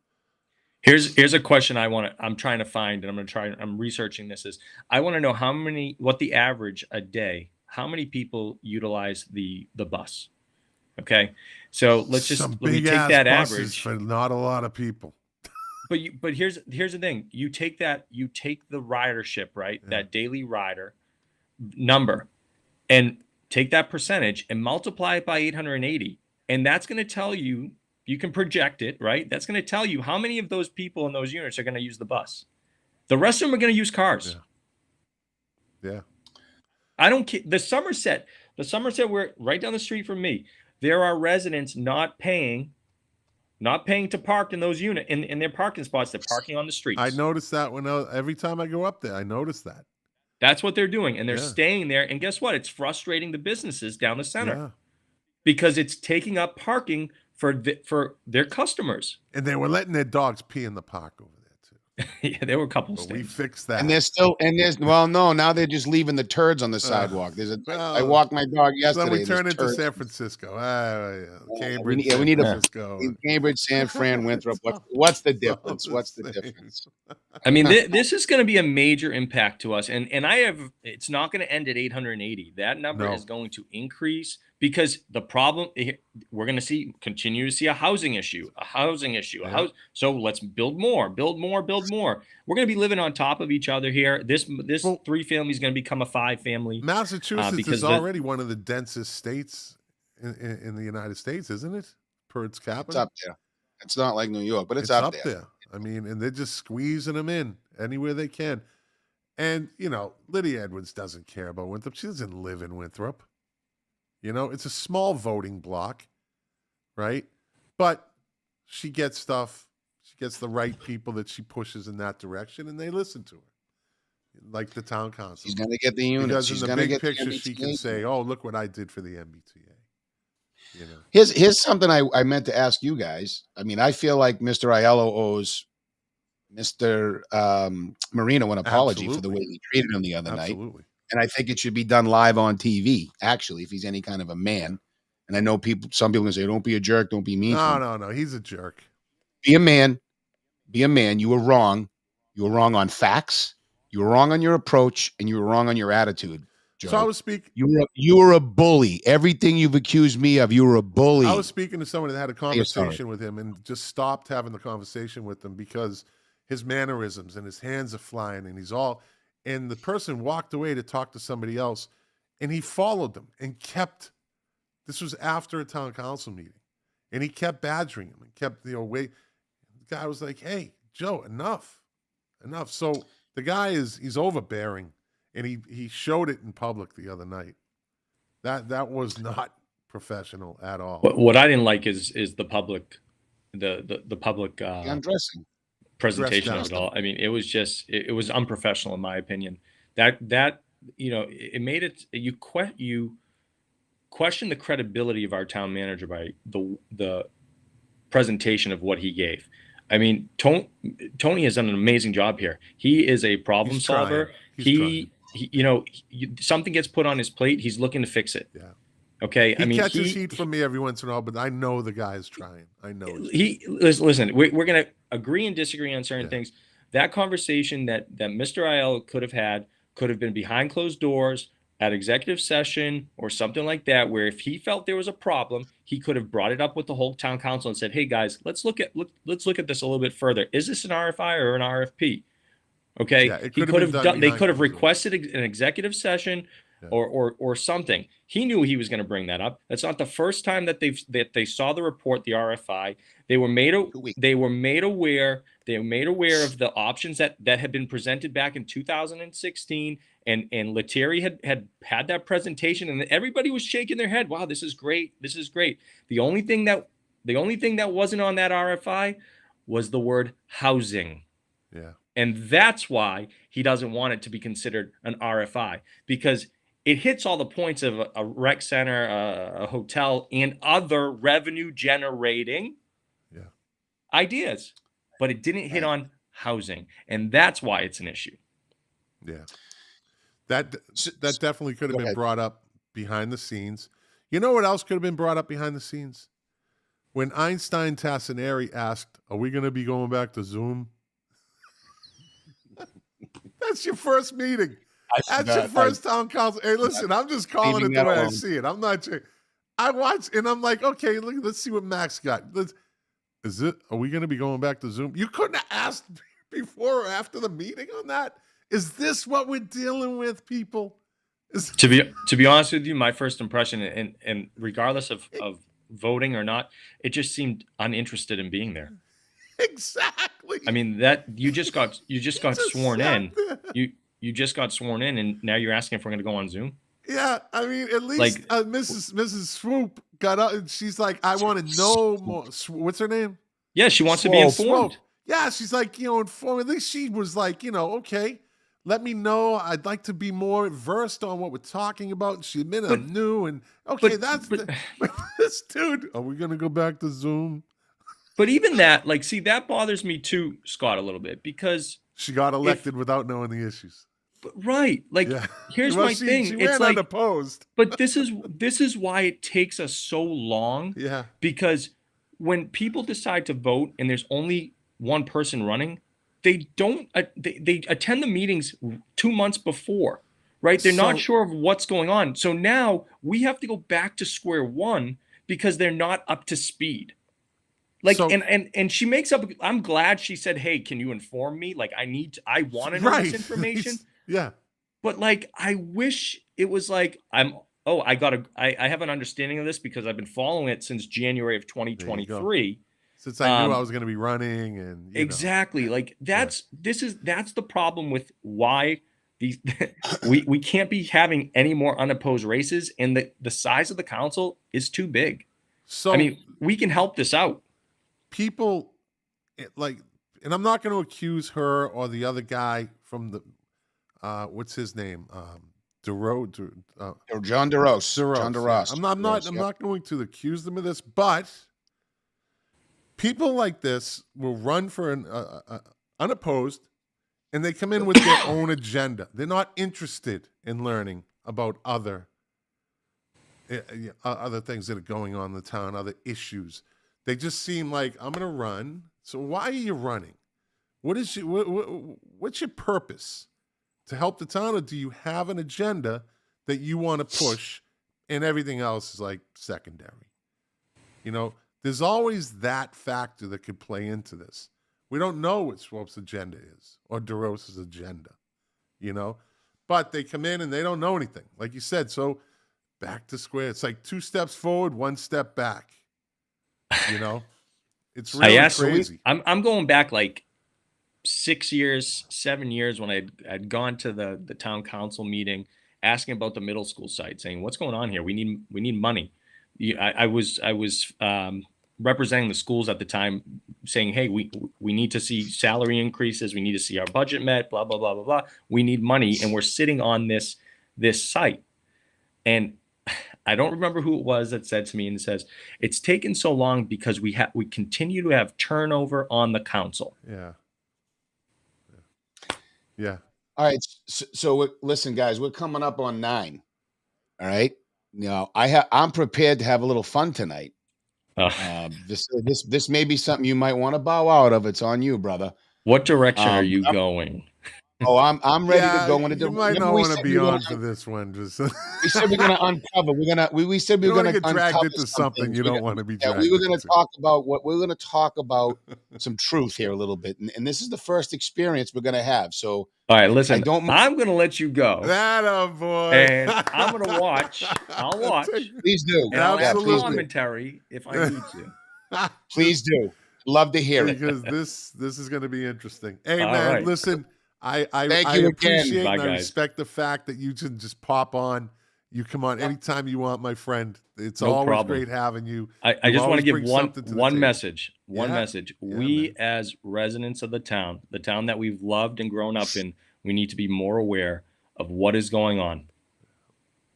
Here's a question I'm trying to find, and I'm researching this, is I want to know what the average a day, how many people utilize the bus. Okay. So let me take that average for not a lot of people. But here's the thing. You take the ridership, right? Yeah. That daily rider number, and take that percentage and multiply it by 880. And that's going to tell you, you can project it, right? That's going to tell you how many of those people in those units are going to use the bus. The rest of them are going to use cars. Yeah. I don't care. The Somerset, we're right down the street from me. There are residents not paying to park in those units in their parking spots. They're parking on the streets. I noticed that every time I go up there, I notice that. That's what they're doing, and they're staying there. And guess what? It's frustrating the businesses down the center because it's taking up parking for their customers. And they were letting their dogs pee in the park over there too. Yeah, there were a couple of we fixed that. And now they're just leaving the turds on the sidewalk. I walked my dog yesterday. So we turn into San Francisco. Cambridge, we need Francisco. Cambridge, San Fran, Winthrop. What's the difference? What's the difference? I mean, this is going to be a major impact to us, and it's not going to end at 880. That number is going to increase because the problem, we're going to continue to see a housing issue. So let's build more. We're going to be living on top of each other here. This 3-family is going to become a 5-family. Massachusetts is already one of the densest states in the United States, isn't it? Per its capita. It's up there. It's not like New York, but it's up there. I mean, and they're just squeezing them in anywhere they can. And, Lydia Edwards doesn't care about Winthrop. She doesn't live in Winthrop. It's a small voting block, right? But she gets stuff. She gets the right people that she pushes in that direction, and they listen to her, like the town council. She's going to get the units. Because in the big picture, she can say, oh, look what I did for the MBTA. Here's something I meant to ask you guys. I mean, I feel like Mr. Aiello owes Mr. Marino an apology for the way he treated him the other night. And I think it should be done live on TV, actually, if he's any kind of a man. And I know some people can say, don't be a jerk, don't be mean. No, he's a jerk. Be a man. You were wrong. You were wrong on facts. You were wrong on your approach, and you were wrong on your attitude, Joe. So I was speaking. You were a bully. Everything you've accused me of, you were a bully. I was speaking to someone that had a conversation with him and just stopped having the conversation with him because his mannerisms and his hands are flying and and the person walked away to talk to somebody else, and he followed them and this was after a town council meeting, and he kept badgering him and kept, wait. The guy was like, hey, Joe, enough. So the guy he's overbearing, and he showed it in public the other night. That was not professional at all. What I didn't like is the public, the public undressing presentation of it all. I mean, it was just it was unprofessional in my opinion. That it made it you question the credibility of our town manager by the presentation of what he gave. I mean, Tony has done an amazing job here. He is a problem solver. Something gets put on his plate, he's looking to fix it. Yeah. Okay. He catches heat from me every once in a while, but I know the guy is trying. I know. Listen, we're going to agree and disagree on certain things. That conversation that Mr. Aiello could have been behind closed doors at executive session or something like that, where if he felt there was a problem, he could have brought it up with the whole town council and said, "Hey guys, let's look at this a little bit further. Is this an RFI or an RFP?" Okay, Yeah, it he could have could been have done done. They behind could have closed doors. requested an executive session, Yeah. or something. He knew he was going to bring that up. That's not the first time that they saw the report, the RFI. They were made aware. They were made aware of the options that had been presented back in 2016, and Lettieri had that presentation, and everybody was shaking their head. Wow, this is great. This is great. The only thing that wasn't on that RFI was the word housing. Yeah. And that's why he doesn't want it to be considered an RFI, because it hits all the points of a rec center, a hotel, and other revenue generating ideas, but it didn't hit on housing, and that's why it's an issue. Yeah. That definitely could have been brought up behind the scenes. You know what else could have been brought up behind the scenes? When Einstein Tassinari asked, "Are we going to be going back to Zoom?" That's your first meeting. That's your first town council. Hey, listen, I'm just calling it the way I see it. I'm not. I watch and I'm like, okay, let's see what Max got. Are we going to be going back to Zoom? You couldn't have asked before or after the meeting on that. Is this what we're dealing with, people? To be honest with you, my first impression, and regardless of voting or not, it just seemed uninterested in being there. Exactly. I mean, that you just got sworn in. You just got sworn in, and now you're asking if we're going to go on Zoom. Yeah, I mean, at least Mrs. Swoop got up and she's like, "I want to know more." What's her name? Yeah, she wants to be informed. Yeah, she's like, informed. At least she was like, okay, let me know. I'd like to be more versed on what we're talking about. And she admitted I'm new, and okay, but this dude. Are we gonna go back to Zoom? But even that, that bothers me too, Scott, a little bit, because she got elected without knowing the issues. Right. Here's my thing. She ran unopposed. But this is why it takes us so long. Yeah. Because when people decide to vote and there's only one person running, they don't they attend the meetings 2 months before, right? They're not sure of what's going on. So now we have to go back to square one because they're not up to speed. And she makes up. I'm glad she said, "Hey, can you inform me? I want to know this information." Yeah. But I wish it was I have an understanding of this because I've been following it since January of 2023. Since I knew I was going to be running, and exactly that's the problem with why these we can't be having any more unopposed races, and the size of the council is too big. So I mean, we can help this out. People and I'm not going to accuse her or the other guy from the what's his name? John DeRose. John DeRose. Yeah. I'm not going to accuse them of this, but people like this will run for an unopposed, and they come in with their own agenda. They're not interested in learning about other things that are going on in the town, other issues. They just seem like, I'm going to run. So why are you running? What's your purpose? To help the town, or do you have an agenda that you want to push, and everything else is secondary? There's always that factor that could play into this. We don't know what Swope's agenda is or DeRosa's agenda, but they come in and they don't know anything, like you said. So back to square. It's like 2 steps forward, 1 step back. It's really crazy. I'm going back 6 years, 7 years when I'd gone to the town council meeting asking about the middle school site, saying, "What's going on here? We need money." I was representing the schools at the time, saying, "Hey, we need to see salary increases. We need to see our budget met. Blah blah blah blah blah. We need money, and we're sitting on this site." And I don't remember who it was that said to me, and says, "It's taken so long because we continue to have turnover on the council." Yeah. Yeah. All right. So listen, guys, we're coming up on 9. All right. I'm prepared to have a little fun tonight. This may be something you might want to bow out of. It's on you, brother. What direction are you going? Oh, I'm ready to Yeah, go into you the. might Remember not we want to said be we were on gonna. for this one. Just We said we're gonna uncover. We said we you were don't want to gonna get dragged uncover into some something things. you don't want to be Yeah, we dragged were gonna into. talk about what we're gonna talk about some truth here a little bit, and this is the first experience we're gonna have. So All right, I listen, don't. I'm going to let you go, That a boy. and I'm going to watch. I'll watch, Please do. and I'll add Please do. commentary if I need to. Please do. Love to hear it. Because this is going to be interesting. Hey All man, right. listen, I Thank you again. appreciate Bye, and I guys. respect the fact that you can just pop on. You come on anytime you want, my friend. It's No always problem. great having you. I You just want always to give bring something to the one table. message. One Yeah. message. Yeah, We, man. as residents of the town that we've loved and grown up in, we need to be more aware of what is going on.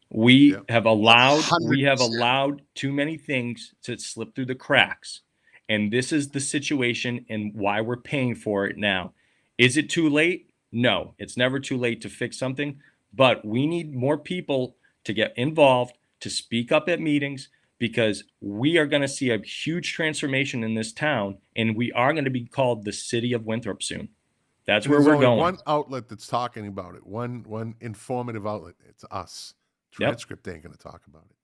We Yep. have 100%. allowed too many things to slip through the cracks. And this is the situation and why we're paying for it now. Is it too late? No, it's never too late to fix something, but we need more people to get involved, to speak up at meetings, because we are going to see a huge transformation in this town, and we are going to be called the city of Winthrop soon. That's where There's we're only going. one outlet that's talking about it. One informative outlet. It's us. Transcript ain't going to talk about it.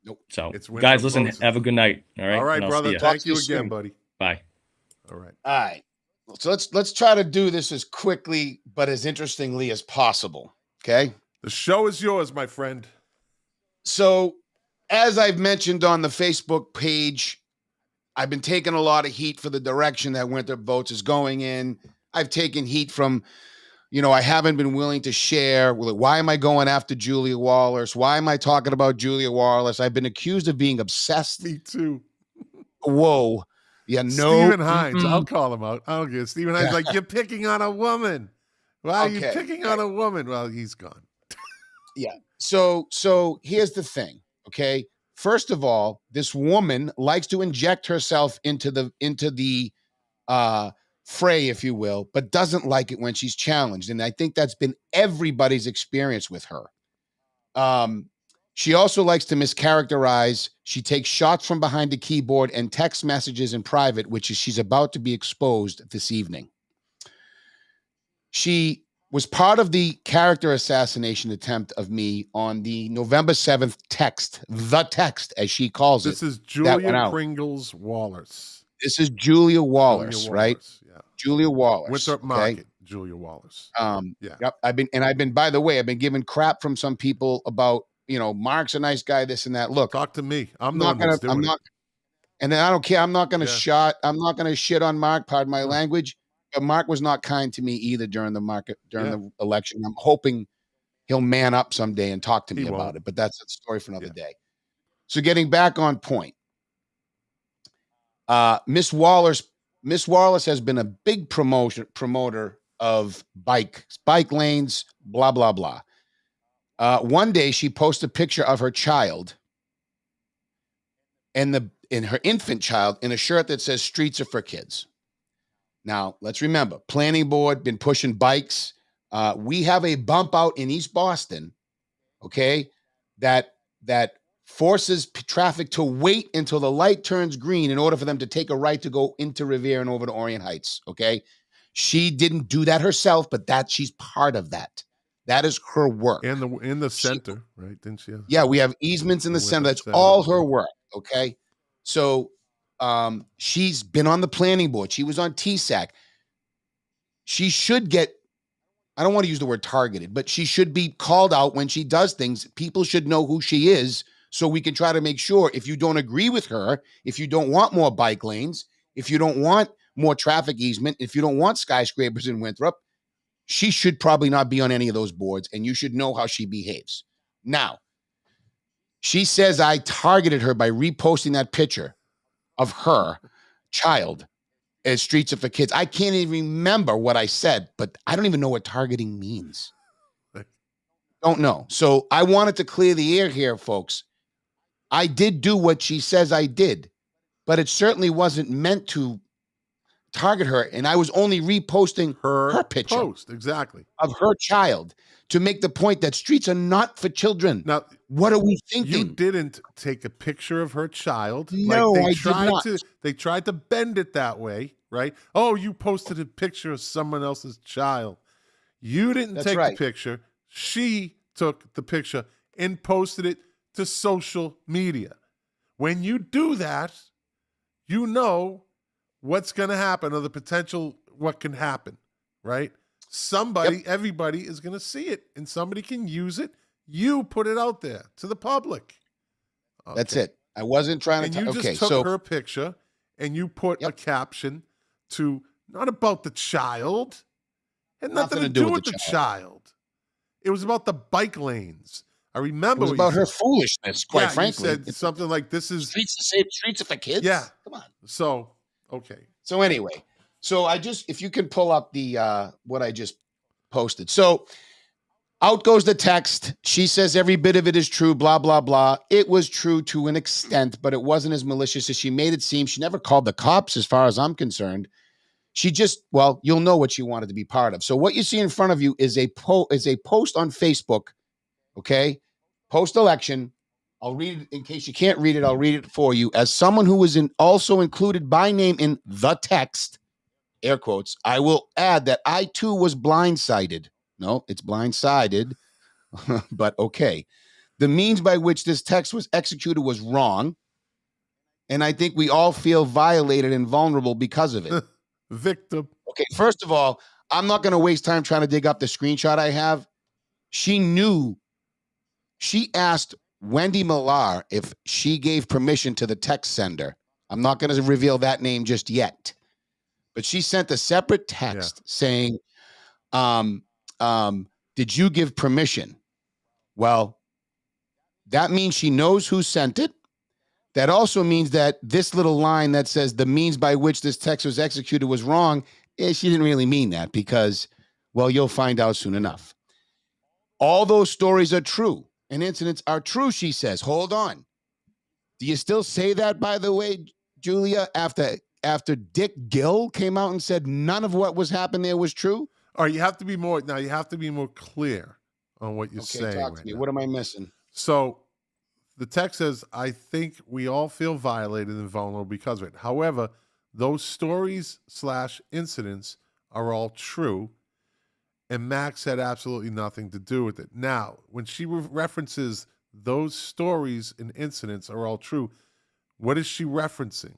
Nope. So, It's Winthrop guys, listen, Post. have a good night. All right. All right, And I'll brother. see ya. Thank you Talk to you again, soon. buddy. Bye. All right. All right. So let's try to do this as quickly but as interestingly as possible. Okay. The show is yours, my friend. So, as I've mentioned on the Facebook page, I've been taking a lot of heat for the direction that Winthrop Votes is going in. I've taken heat from, I haven't been willing to share. Why am I going after Julia Wallace? Why am I talking about Julia Wallace? I've been accused of being obsessed. Me too. Whoa. Yeah, no. Stephen Hines. I'll call him out. I don't get it. Stephen Hines like, you're picking on a woman. Why are you Okay. picking on a woman? Well, he's gone. Yeah. So here's the thing. Okay. First of all, this woman likes to inject herself into the fray, if you will, but doesn't like it when she's challenged. And I think that's been everybody's experience with her. She also likes to mischaracterize. She takes shots from behind the keyboard and text messages in private, which is she's about to be exposed this evening. She was part of the character assassination attempt of me on the November 7th text, as she calls it. This is went Julia out. Pringles Wallace. This is Julia Wallace, right? Yeah. Julia Wallace. Winthrop Market, Julia Wallace. Yeah. Yep. I've been, by the way, I've been given crap from some people about, Mark's a nice guy, this and that. Look, Talk to me. I'm not not gonna, I'm not, and then I don't care. I'm not gonna I'm not gonna shit on Mark, pardon my language. But Mark was not kind to me either during the election. I'm hoping he'll man up someday and talk to me about it. But that's a story for another day. So getting back on point, Miss Wallace has been a big promoter of bike lanes, blah blah blah. One day she posted a picture of her child and her infant child in a shirt that says "Streets are for kids." Now, let's remember, planning board been pushing bikes. We have a bump out in East Boston, okay, that forces traffic to wait until the light turns green in order for them to take a right to go into Revere and over to Orient Heights, okay? She didn't do that herself, but she's part of that. That is her work. In the center, right? Didn't she? Yeah, we have easements in the center. That's all her work, okay? So she's been on the planning board. She was on TSAC. She should get, I don't want to use the word targeted, but she should be called out when she does things. People should know who she is so we can try to make sure if you don't agree with her, if you don't want more bike lanes, if you don't want more traffic easement, if you don't want skyscrapers in Winthrop, she should probably not be on any of those boards, and you should know how she behaves. Now, she says I targeted her by reposting that picture of her child as Streets Are for Kids. I can't even remember what I said, but I don't even know what targeting means. Don't know. So I wanted to clear the air here, folks. I did do what she says I did, but it certainly wasn't meant to target her. And I was only reposting her picture post, exactly, of her child to make the point that streets are not for children. Now, what are we thinking? You didn't take a picture of her child. No, like I did not. They tried to bend it that way, right? Oh, you posted a picture of someone else's child. You didn't That's take right. the picture. She took the picture and posted it to social media. When you do that, you know what's going to happen or the potential what can happen, right? Somebody, everybody is going to see it and somebody can use it. You put it out there to the public. Okay. That's it. I wasn't trying And to. you Okay, just took so her picture and you put a caption to not about the child. Had nothing to do with the child. It was about the bike lanes. I it remember was what you about her said. foolishness. Quite Yeah, you frankly, said something like, "This is streets to save streets are for kids." Yeah. Come on. So okay. So anyway, so I just, if you can pull up the what I just posted. So out goes the text. She says every bit of it is true, blah, blah, blah. It was true to an extent, but it wasn't as malicious as she made it seem. She never called the cops, as far as I'm concerned. She just, well, you'll know what she wanted to be part of. So what you see in front of you is a post on Facebook, okay? Post-election. I'll read it in case you can't read it. I'll read it for you. As someone who was also included by name in the text, air quotes, I will add that I too was blindsided. No, it's blindsided, but okay. The means by which this text was executed was wrong, and I think we all feel violated and vulnerable because of it. Victim. Okay, first of all, I'm not going to waste time trying to dig up the screenshot I have. She knew. She asked Wendy Millar if she gave permission to the text sender. I'm not going to reveal that name just yet, but she sent a separate text saying, did you give permission? Well, that means she knows who sent it. That also means that this little line that says the means by which this text was executed was wrong, she didn't really mean that because, well, you'll find out soon enough. All those stories are true and incidents are true, she says. Hold on. Do you still say that, by the way, Julia, after Dick Gill came out and said none of what was happening there was true? All right, you have to be more clear on what you're saying. Talk to me. What am I missing? So the text says, I think we all feel violated and vulnerable because of it. However, those stories / incidents are all true, and Max had absolutely nothing to do with it. Now, when she references those stories and incidents are all true, what is she referencing?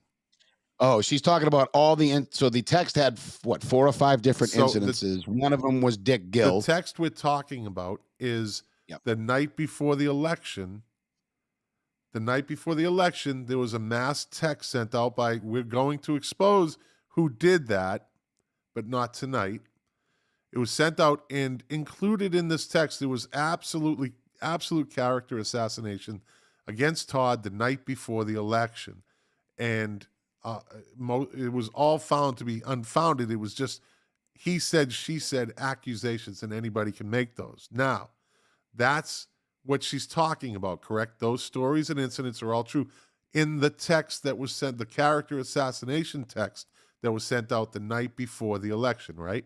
Oh, she's talking about all so the text had, 4 or 5 different incidences. One of them was Dick Gill. The text we're talking about is the night before the election. The night before the election, there was a mass text sent out by, we're going to expose who did that, but not tonight. It was sent out, and included in this text, there was absolute character assassination against Todd the night before the election. And it was all found to be unfounded. It was just he said, she said accusations, and anybody can make those. Now, that's what she's talking about, correct? Those stories and incidents are all true. In the text that was sent, the character assassination text that was sent out the night before the election, right?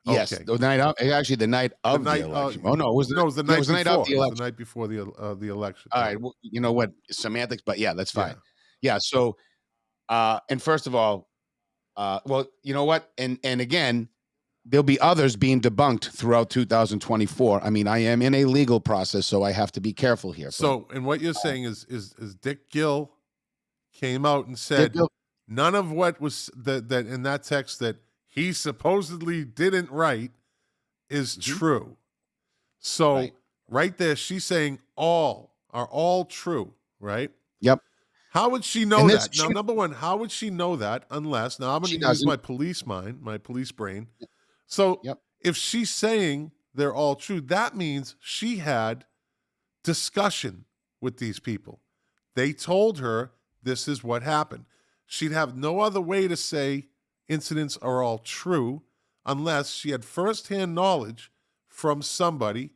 Yes, okay. The night of the night of the election. It was the night of the election. It was the night before the election. All right, well, you know what, semantics, but yeah, that's fine. Yeah. So, and first of all, well, you know what, and again, there'll be others being debunked throughout 2024. I mean, I am in a legal process, so I have to be careful here. So, and what you're saying is Dick Gill came out and said none of what was that in that text that he supposedly didn't write is true. So right there, she's saying all are all true, right? Yep. How would she know that? Now, number one, how would she know that unless, now I'm going to use my police mind, my police brain. So if she's saying they're all true, that means she had discussion with these people. They told her this is what happened. She'd have no other way to say incidents are all true unless she had firsthand knowledge from somebody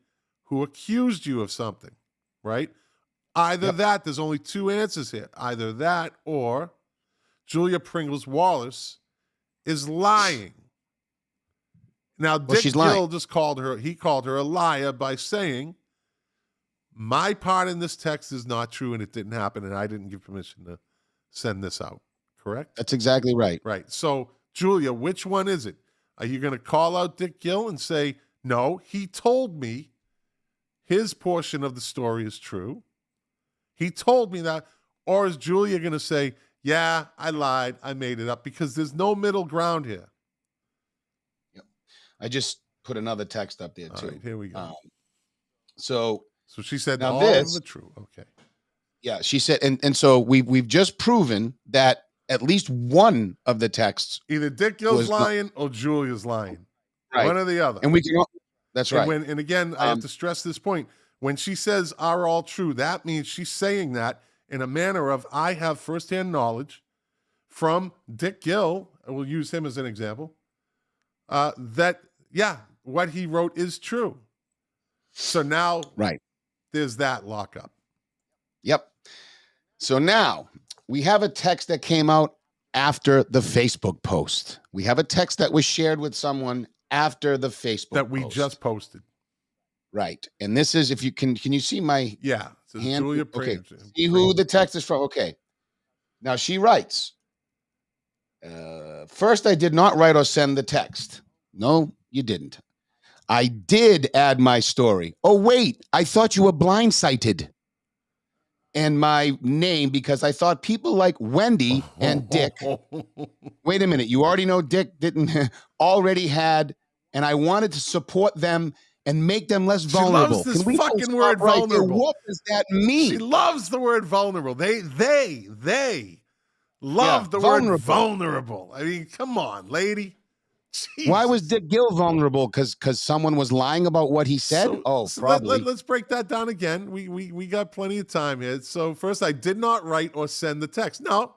who accused you of something, right? Either that, there's only 2 answers here. Either that or Julia Pringles Wallace is lying. Now, Dick Gill just called her a liar by saying, my part in this text is not true and it didn't happen and I didn't give permission to send this out. Correct? That's exactly right. Right. So, Julia, which one is it? Are you going to call out Dick Gill and say, No, he told me his portion of the story is true. He told me that. Or is Julia going to say, yeah, I lied, I made it up? Because there's no middle ground here. Yep. I just put another text up there, too. All right, here we go. So she said now all of the true. Okay. Yeah, she said, and so we've just proven that at least one of the texts, either Dick Gill's lying or Julia's lying. Right. One or the other. And we can that's right. And again, I have to stress this point. When she says are all true, that means she's saying that in a manner of I have firsthand knowledge from Dick Gill, and we'll use him as an example, that, yeah, what he wrote is true. So now there's that lockup. Yep. So now we have a text that came out after the Facebook post. We have a text that was shared with someone after the Facebook that we just posted. Right. And this is, if you can you see my hand? Julia okay. See who the text is from. Okay. Now she writes, first, I did not write or send the text. No, you didn't. I did add my story. Oh, wait, I thought you were blindsided. And my name, because I thought people like Wendy and Dick. Wait a minute. You already know Dick didn't already had, and I wanted to support them and make them less vulnerable. She loves this fucking word vulnerable. What does that mean? She loves the word vulnerable. They love the word vulnerable. I mean, come on, lady. Jesus. Why was Dick Gill vulnerable? Because someone was lying about what he said? Probably. Let's break that down again. We got plenty of time here. So first, I did not write or send the text. No,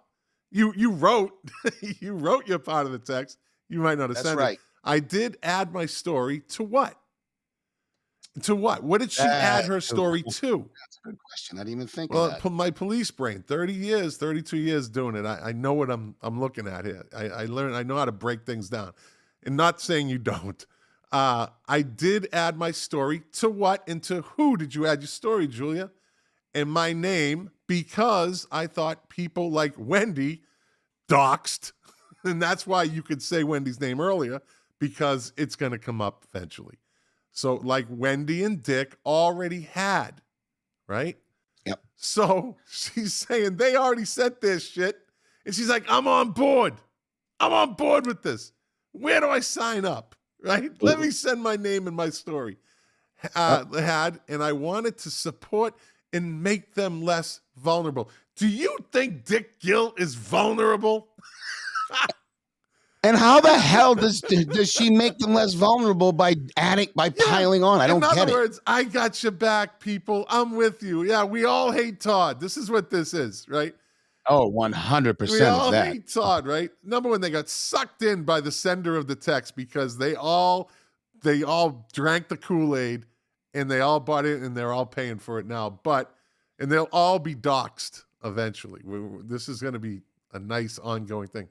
you wrote you wrote your part of the text. You might not have sent it. I did add my story to what? To what? What did she add her story to? That's a good question. I didn't even think of that. Well, my police brain, 30 years, 32 years doing it. I know what I'm looking at here. I learned. I know how to break things down. And not saying you don't. I did add my story to what and to who did you add your story, Julia? And my name, because I thought people like Wendy doxed. And that's why you could say Wendy's name earlier, because it's going to come up eventually. So like Wendy and Dick already had, right? Yep. So she's saying they already sent their shit. And she's like, I'm on board. I'm on board with this. Where do I sign up? Right? Let me send my name and my story. And I wanted to support and make them less vulnerable. Do you think Dick Gill is vulnerable? And how the hell does she make them less vulnerable by piling on? I don't get it. In other words, I got your back, people. I'm with you. Yeah, we all hate Todd. This is what this is, right? Oh, 100% we all of that. hate Todd, right? Number one, they got sucked in by the sender of the text because they all drank the Kool-Aid and they all bought it and they're all paying for it now. And they'll all be doxxed eventually. This is going to be a nice ongoing thing.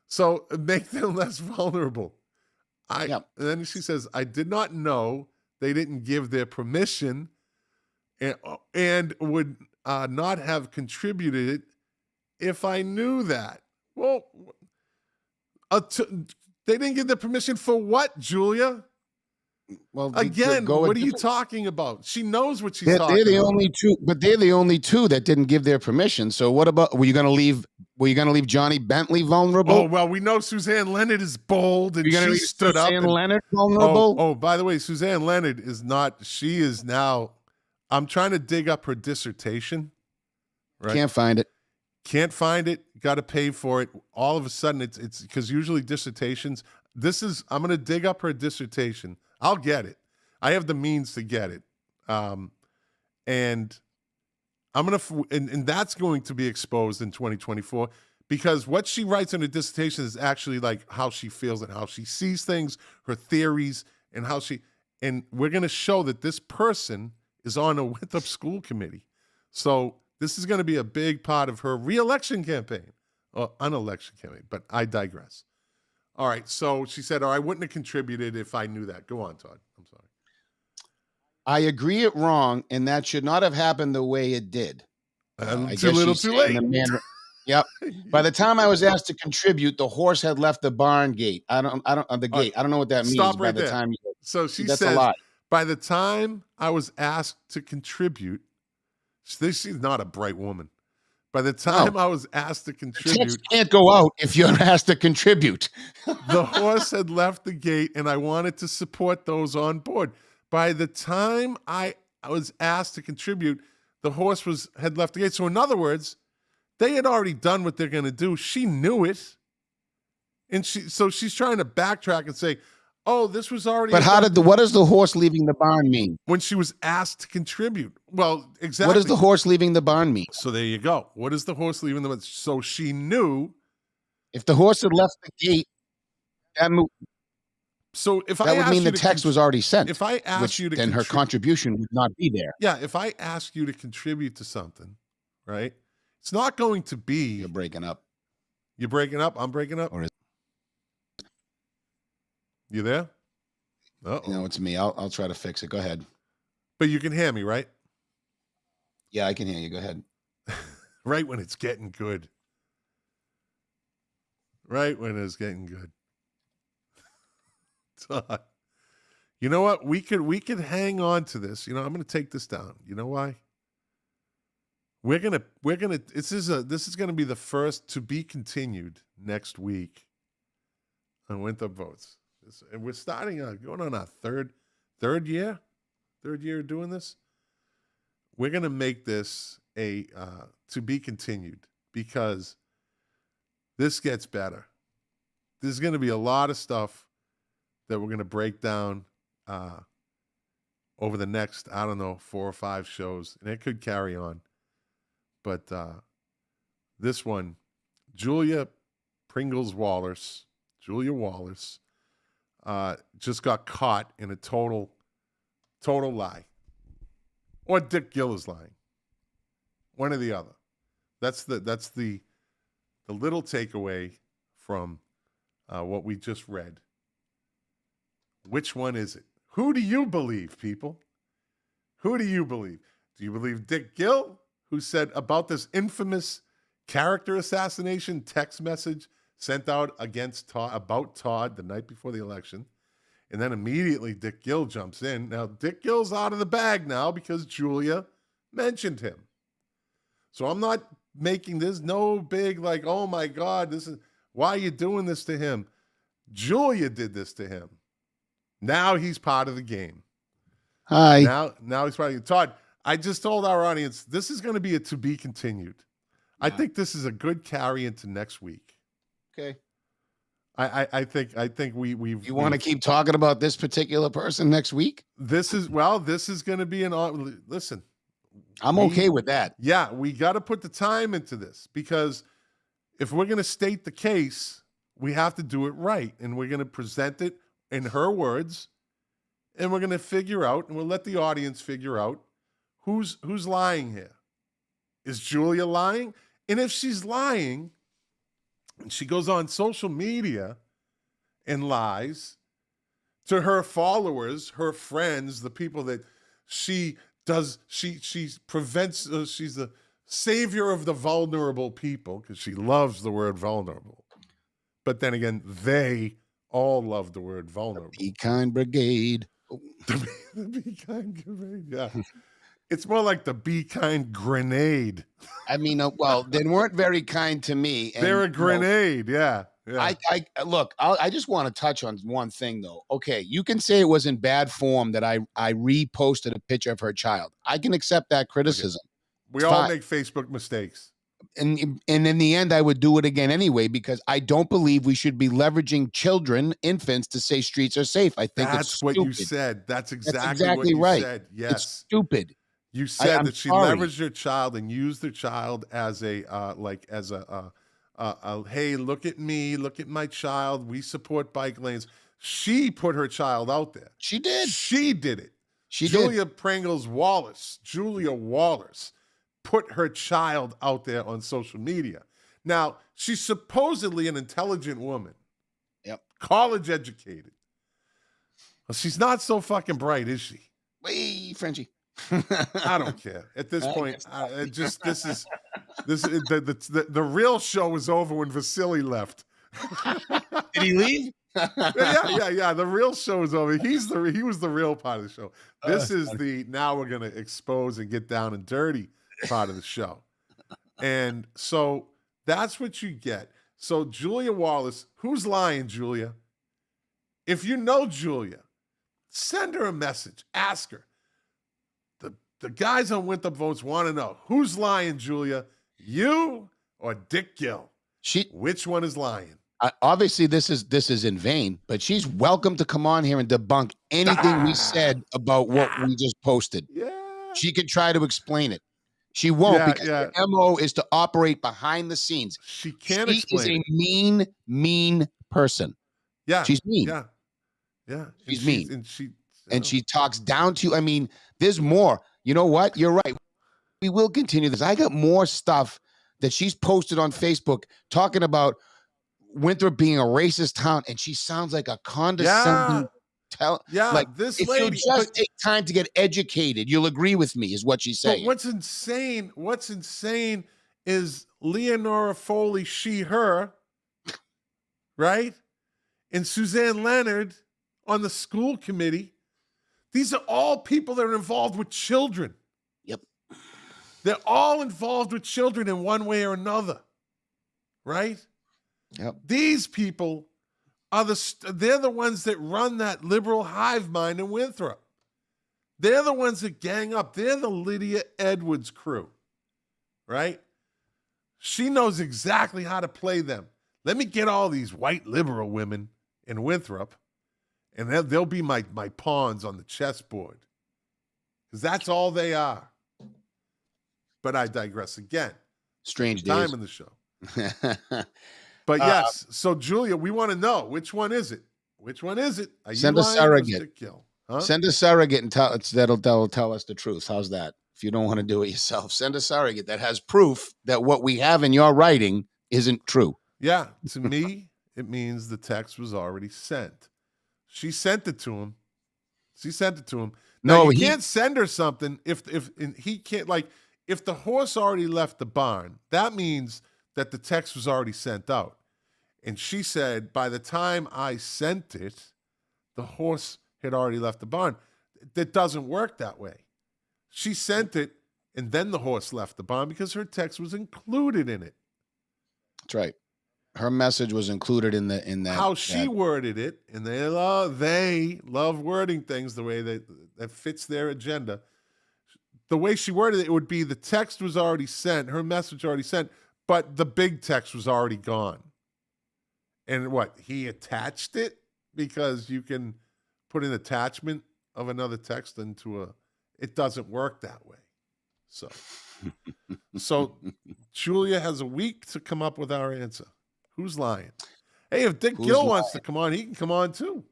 So make them less vulnerable. And then she says, I did not know they didn't give their permission and would not have contributed if I knew that. Well, they didn't give the permission for what, Julia? Well, again, what are you talking about? She knows what she's talking about. They're the only two that didn't give their permission. So what about, were you going to leave Johnny Bentley vulnerable? Oh, well, we know Suzanne Leonard is bold and she stood up. Suzanne Leonard vulnerable? Oh, by the way, Suzanne Leonard is not, she is now, I'm trying to dig up her dissertation. Right? Can't find it. Can't find it. Got to pay for it. All of a sudden, it's because usually dissertations. I'm going to dig up her dissertation. I'll get it. I have the means to get it, and I'm going to. And that's going to be exposed in 2024 because what she writes in her dissertation is actually like how she feels and how she sees things, her theories, and how she. And we're going to show that this person is on a Winthrop school committee, so. This is going to be a big part of her re-election campaign, or unelection campaign, but I digress. All right, so she said, I wouldn't have contributed if I knew that. Go on, Todd. I'm sorry. I agree it wrong, and that should not have happened the way it did. Too little, too late. Yep. By the time I was asked to contribute, the horse had left the barn gate. The gate. I don't know what that means. Stop right by the there. time So she That's a says, lot. by the time I was asked to contribute, she's not a bright woman. By the time I was asked to The text contribute, can't go out if you're asked to contribute. the horse had left the gate, and I wanted to support those on board. By the time I was asked to contribute, the horse had left the gate. So in other words, they had already done what they're going to do. She knew it. And she's trying to backtrack and say, oh, this was already. But what does the horse leaving the barn mean? When she was asked to contribute. Well, exactly. What does the horse leaving the barn mean? So there you go. What is the horse leaving the barn? So she knew. If the horse had left the gate, that would mean the text was already sent. If I asked you to, then her contribution would not be there. Yeah, if I ask you to contribute to something, right? It's not going to be. You're breaking up. You're breaking up. I'm breaking up. Or is you there? Oh, no, it's me. I'll try to fix it. Go ahead. But you can hear me, right? Yeah, I can hear you. Go ahead. Right when it's getting good. Right when it's getting good. Todd, you know what? We could hang on to this. You know, I'm going to take this down. You know why? We're gonna. This is going to be the first to be continued next week on Winthrop Votes. And we're starting going on our third year of doing this. We're going to make this a to be continued because this gets better. There's going to be a lot of stuff that we're going to break down over the next, 4 or 5 shows, and it could carry on. But this one, Julia Wallace, just got caught in a total lie. Or Dick Gill is lying. One or the other. That's the little takeaway from what we just read. Which one is it? Who do you believe, people? Who do you believe? Do you believe Dick Gill, who said about this infamous character assassination text message sent out about Todd the night before the election? And then immediately Dick Gill jumps in. Now, Dick Gill's out of the bag now because Julia mentioned him. So I'm not making this no big like, oh my God, why are you doing this to him? Julia did this to him. Now he's part of the game. Hi. Now he's part of the game. Todd, I just told our audience, this is going to be a to be continued. Yeah. I think this is a good carry into next week. Okay. I think we've. You want to keep talking about this particular person next week? This is going to be listen. I'm okay with that. Yeah, we got to put the time into this because if we're going to state the case, we have to do it right, and we're going to present it in her words, and we're going to figure out, and we'll let the audience figure out who's lying here. Is Julia lying? And if she's lying, and she goes on social media and lies to her followers, her friends, the people that she prevents, she's the savior of the vulnerable people because she loves the word vulnerable. But then again, they all love the word vulnerable. The Be Kind Brigade. The Be Kind Brigade, yeah. It's more like the Be Kind Grenade. I mean, well, they weren't very kind to me. And, they're a grenade, yeah. I look, I just want to touch on one thing, though. Okay, you can say it was in bad form that I reposted a picture of her child. I can accept that criticism. Okay. We all make Facebook mistakes. And in the end, I would do it again anyway, because I don't believe we should be leveraging infants, to say streets are safe. I think that's it's stupid. What you said. That's exactly what you right. said. Yes. It's stupid. You said that she leveraged her child and used her child as a hey, look at me, look at my child. We support bike lanes. She put her child out there. She did. She did it. Julia Wallace put her child out there on social media. Now, she's supposedly an intelligent woman. Yep. College educated. Well, she's not so fucking bright, is she? Wait, Frenchie. I don't care at this point. The real show is over when Vasily left. Did he leave? Yeah. The real show is over. He was the real part of the show. This is the now we're gonna expose and get down and dirty part of the show. And so that's what you get. So Julia Wallace, who's lying, Julia? If you know Julia, send her a message. Ask her. The guys on Winthrop Votes want to know who's lying, Julia, you or Dick Gill. Which one is lying? Obviously, this is in vain, but she's welcome to come on here and debunk anything we said about what we just posted. Yeah. She can try to explain it. She won't because her MO is to operate behind the scenes. She can't explain. She is a mean person. Yeah. She's mean. Yeah. She's mean. And she talks down to you. I mean, there's more. You know what? You're right. We will continue this. I got more stuff that she's posted on Facebook talking about Winthrop being a racist town, and she sounds like a condescending like this if lady you just take time to get educated, you'll agree with me, is what she's saying. But what's insane is Leonora Foley, she, her, right? And Suzanne Leonard on the school committee. These are all people that are involved with children. Yep. They're all involved with children in one way or another, right? Yep. These people are they're the ones that run that liberal hive mind in Winthrop. They're the ones that gang up. They're the Lydia Edwards crew, right? She knows exactly how to play them. Let me get all these white liberal women in Winthrop, and they'll be my pawns on the chessboard, because that's all they are. But I digress again. Strange time days. in the show. But yes, so Julia, we want to know, which one is it? Which one is it? Are send you a surrogate. Huh? Send a surrogate and that'll tell us the truth. How's that? If you don't want to do it yourself, send a surrogate that has proof that what we have in your writing isn't true. Yeah, to me, it means the text was already sent. She sent it to him. Now, you can't send her something if he can't, like, if the horse already left the barn, that means that the text was already sent out. And she said, by the time I sent it, the horse had already left the barn. That doesn't work that way. She sent it, and then the horse left the barn because her text was included in it. That's right. Her message was included in that. How she worded it, and they love wording things the way that fits their agenda. The way she worded it would be the text was already sent, her message already sent, but the big text was already gone. And what? He attached it, because you can put an attachment of another text into it doesn't work that way. So Julia has a week to come up with our answer. Who's lying? Hey, if Dick Gill wants to come on, he can come on too.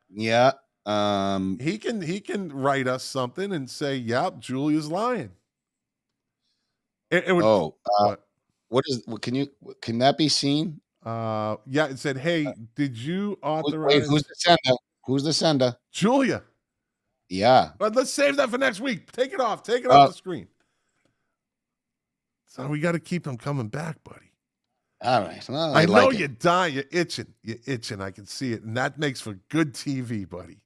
Yeah. He can write us something and say, "Yep, Julia's lying." It would. Can that be seen? Yeah, it said, "Hey, did you authorize?" Wait, who's the sender? Who's the sender? Julia. Yeah. But let's save that for next week. Take it off. Take it off the screen. So we got to keep them coming back, buddy. All right. Well, I know you're dying. You're itching. I can see it. And that makes for good TV, buddy.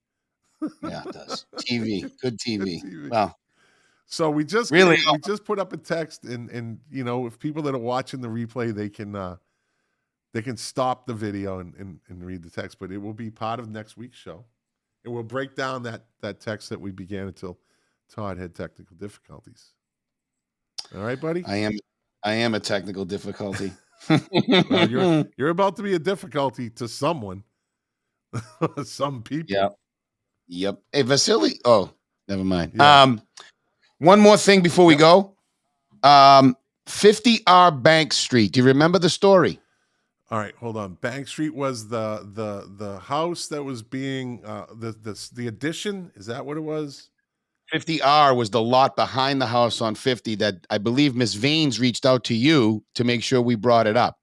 Yeah, it does. TV. Good TV. Good TV. Well, so we just put up a text, and you know, if people that are watching the replay, they can stop the video and read the text, but it will be part of next week's show. It will break down that text that we began until Todd had technical difficulties. All right, buddy? I am a technical difficulty. Well, you're about to be a difficulty to someone. Some people. Yep. Hey, Vasily. Oh, never mind. Yeah. One more thing before we go. 50R Bank Street. Do you remember the story? All right, hold on. Bank Street was the house that was being the addition. Is that what it was? 50R was the lot behind the house on 50 that I believe Miss Vanes reached out to you to make sure we brought it up.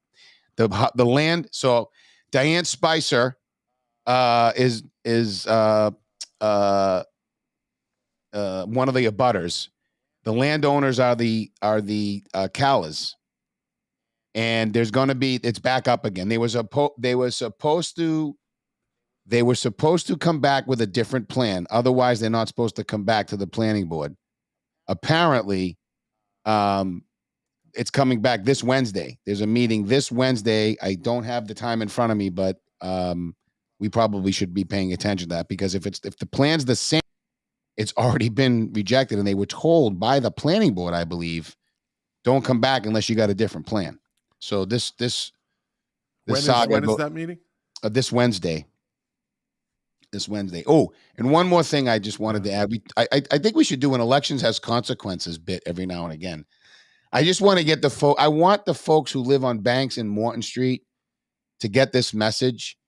The land. So Diane Spicer is one of the abutters. The landowners are the Callas. And there's going to be, it's back up again. They were supposed to They were supposed to come back with a different plan. Otherwise, they're not supposed to come back to the planning board. Apparently, it's coming back this Wednesday. There's a meeting this Wednesday. I don't have the time in front of me, but we probably should be paying attention to that, because if the plan's the same, it's already been rejected, and they were told by the planning board, I believe, don't come back unless you got a different plan. So this saga when is that meeting? This Wednesday. This Wednesday. Oh, and one more thing I just wanted to add. I think we should do an elections has consequences bit every now and again. I just want to get I want the folks who live on Banks and Morton Street to get this message.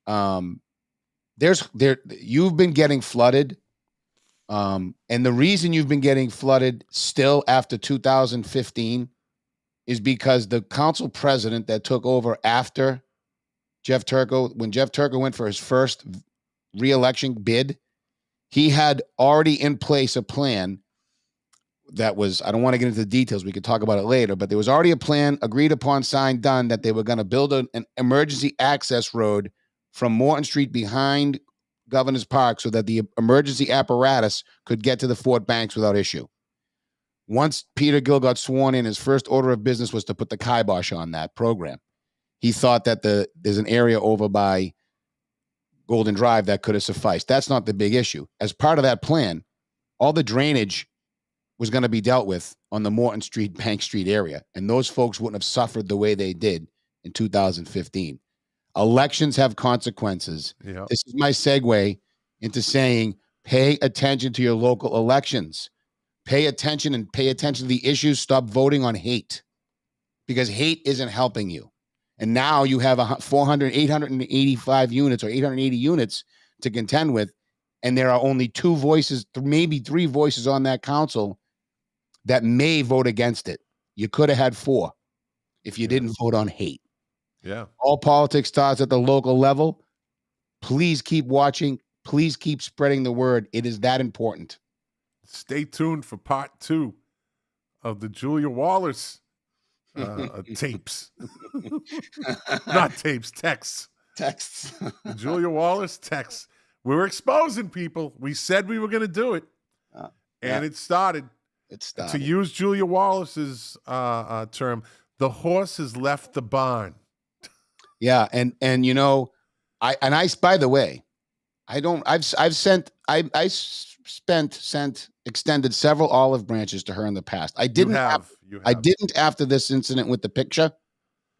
You've been getting flooded. And the reason you've been getting flooded still after 2015 is because the council president that took over after Jeff Turco, when Jeff Turco went for his first re-election bid, he had already in place a plan that was, I don't want to get into the details, we could talk about it later, but there was already a plan agreed upon, signed, done, that they were going to build an emergency access road from Morton Street behind Governor's Park so that the emergency apparatus could get to the Fort Banks without issue. Once Peter Gill got sworn in, his first order of business was to put the kibosh on that program. He thought that there's an area over by Golden Drive that could have sufficed. That's not the big issue. As part of that plan, all the drainage was going to be dealt with on the Morton Street, Bank Street area, and those folks wouldn't have suffered the way they did in 2015. Elections have consequences. Yeah. This is my segue into saying, pay attention to your local elections. Pay attention to the issues. Stop voting on hate, because hate isn't helping you. And now you have 885 units or 880 units to contend with, and there are only 2 voices, maybe 3 voices on that council that may vote against it. You could have had 4 if you didn't vote on hate. Yeah. All politics starts at the local level. Please keep watching. Please keep spreading the word. It is that important. Stay tuned for part 2 of the Julia Wallace tapes. Not tapes, texts. Texts. The Julia Wallace texts. We're exposing people. We said we were going to do it. And it started. It started. To use Julia Wallace's term, the horse has left the barn. Yeah, and you know, by the way, extended several olive branches to her in the past. I didn't I didn't after this incident with the picture,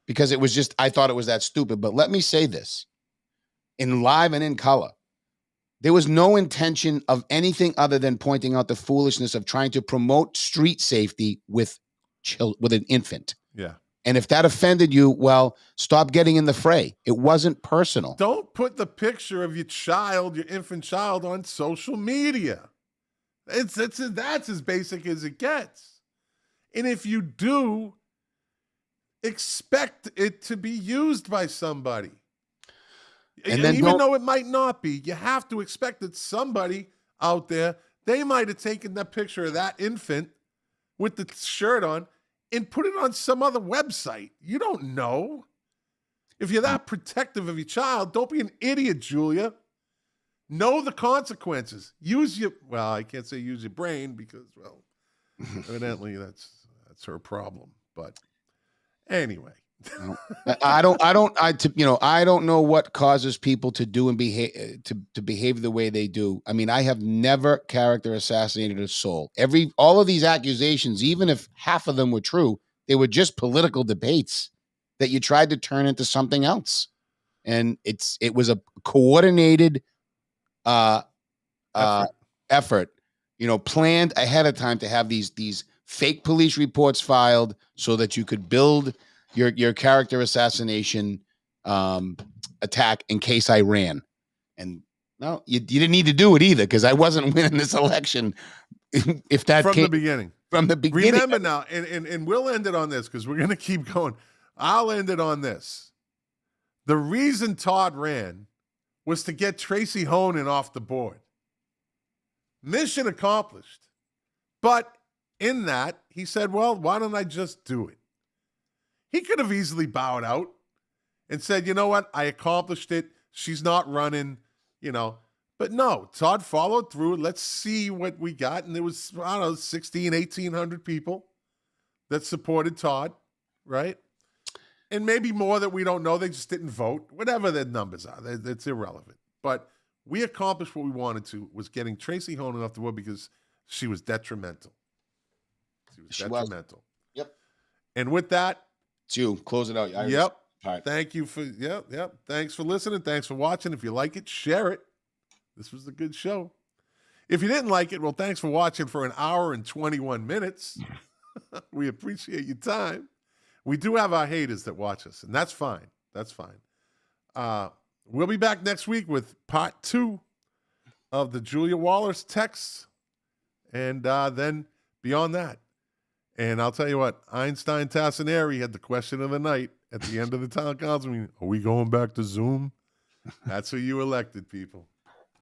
because it was just, I thought it was that stupid. But let me say this, in live and in color, there was no intention of anything other than pointing out the foolishness of trying to promote street safety with an infant. Yeah. And if that offended you, well, stop getting in the fray. It wasn't personal. Don't put the picture of your child, your infant child, on social media. That's as basic as it gets. And if you do, expect it to be used by somebody. And even though it might not be, you have to expect that somebody out there, they might have taken that picture of that infant with the shirt on and put it on some other website. You don't know. If you're that protective of your child, don't be an idiot, Julia. Know the consequences. I can't say use your brain because, well, evidently that's her problem. But anyway. I don't know what causes people to do and behave to behave the way they do. I mean, I have never character assassinated a soul. All of these accusations, even if half of them were true, they were just political debates that you tried to turn into something else. And it was a coordinated effort, planned ahead of time to have these fake police reports filed so that you could build your character assassination attack in case I ran. And no, you didn't need to do it either, because I wasn't winning this election. If that From the beginning. Remember now, and we'll end it on this because we're going to keep going. I'll end it on this. The reason Todd ran was to get Tracy Honan off the board. Mission accomplished. But in that, he said, well, why don't I just do it? He could have easily bowed out and said, you know what? I accomplished it. she's not running, you know. But no, Todd followed through. Let's see what we got. And there was, I don't know, 1,800 people that supported Todd, right? And maybe more that we don't know. They just didn't vote. Whatever the numbers are, it's irrelevant. But we accomplished what we wanted to, was getting Tracy Honan off the board because she was detrimental. She was detrimental. Yep. And with that, it's you. Close it out. Yep. All right. Thank you for, yep. Thanks for listening. Thanks for watching. If you like it, share it. This was a good show. If you didn't like it, well, thanks for watching for an hour and 21 minutes. We appreciate your time. We do have our haters that watch us, and that's fine. That's fine. We'll be back next week with part 2 of the Julia Waller's texts, and then beyond that. And I'll tell you what, Einstein Tassinari had the question of the night at the end of the town council meeting. Are we going back to Zoom? That's who you elected, people.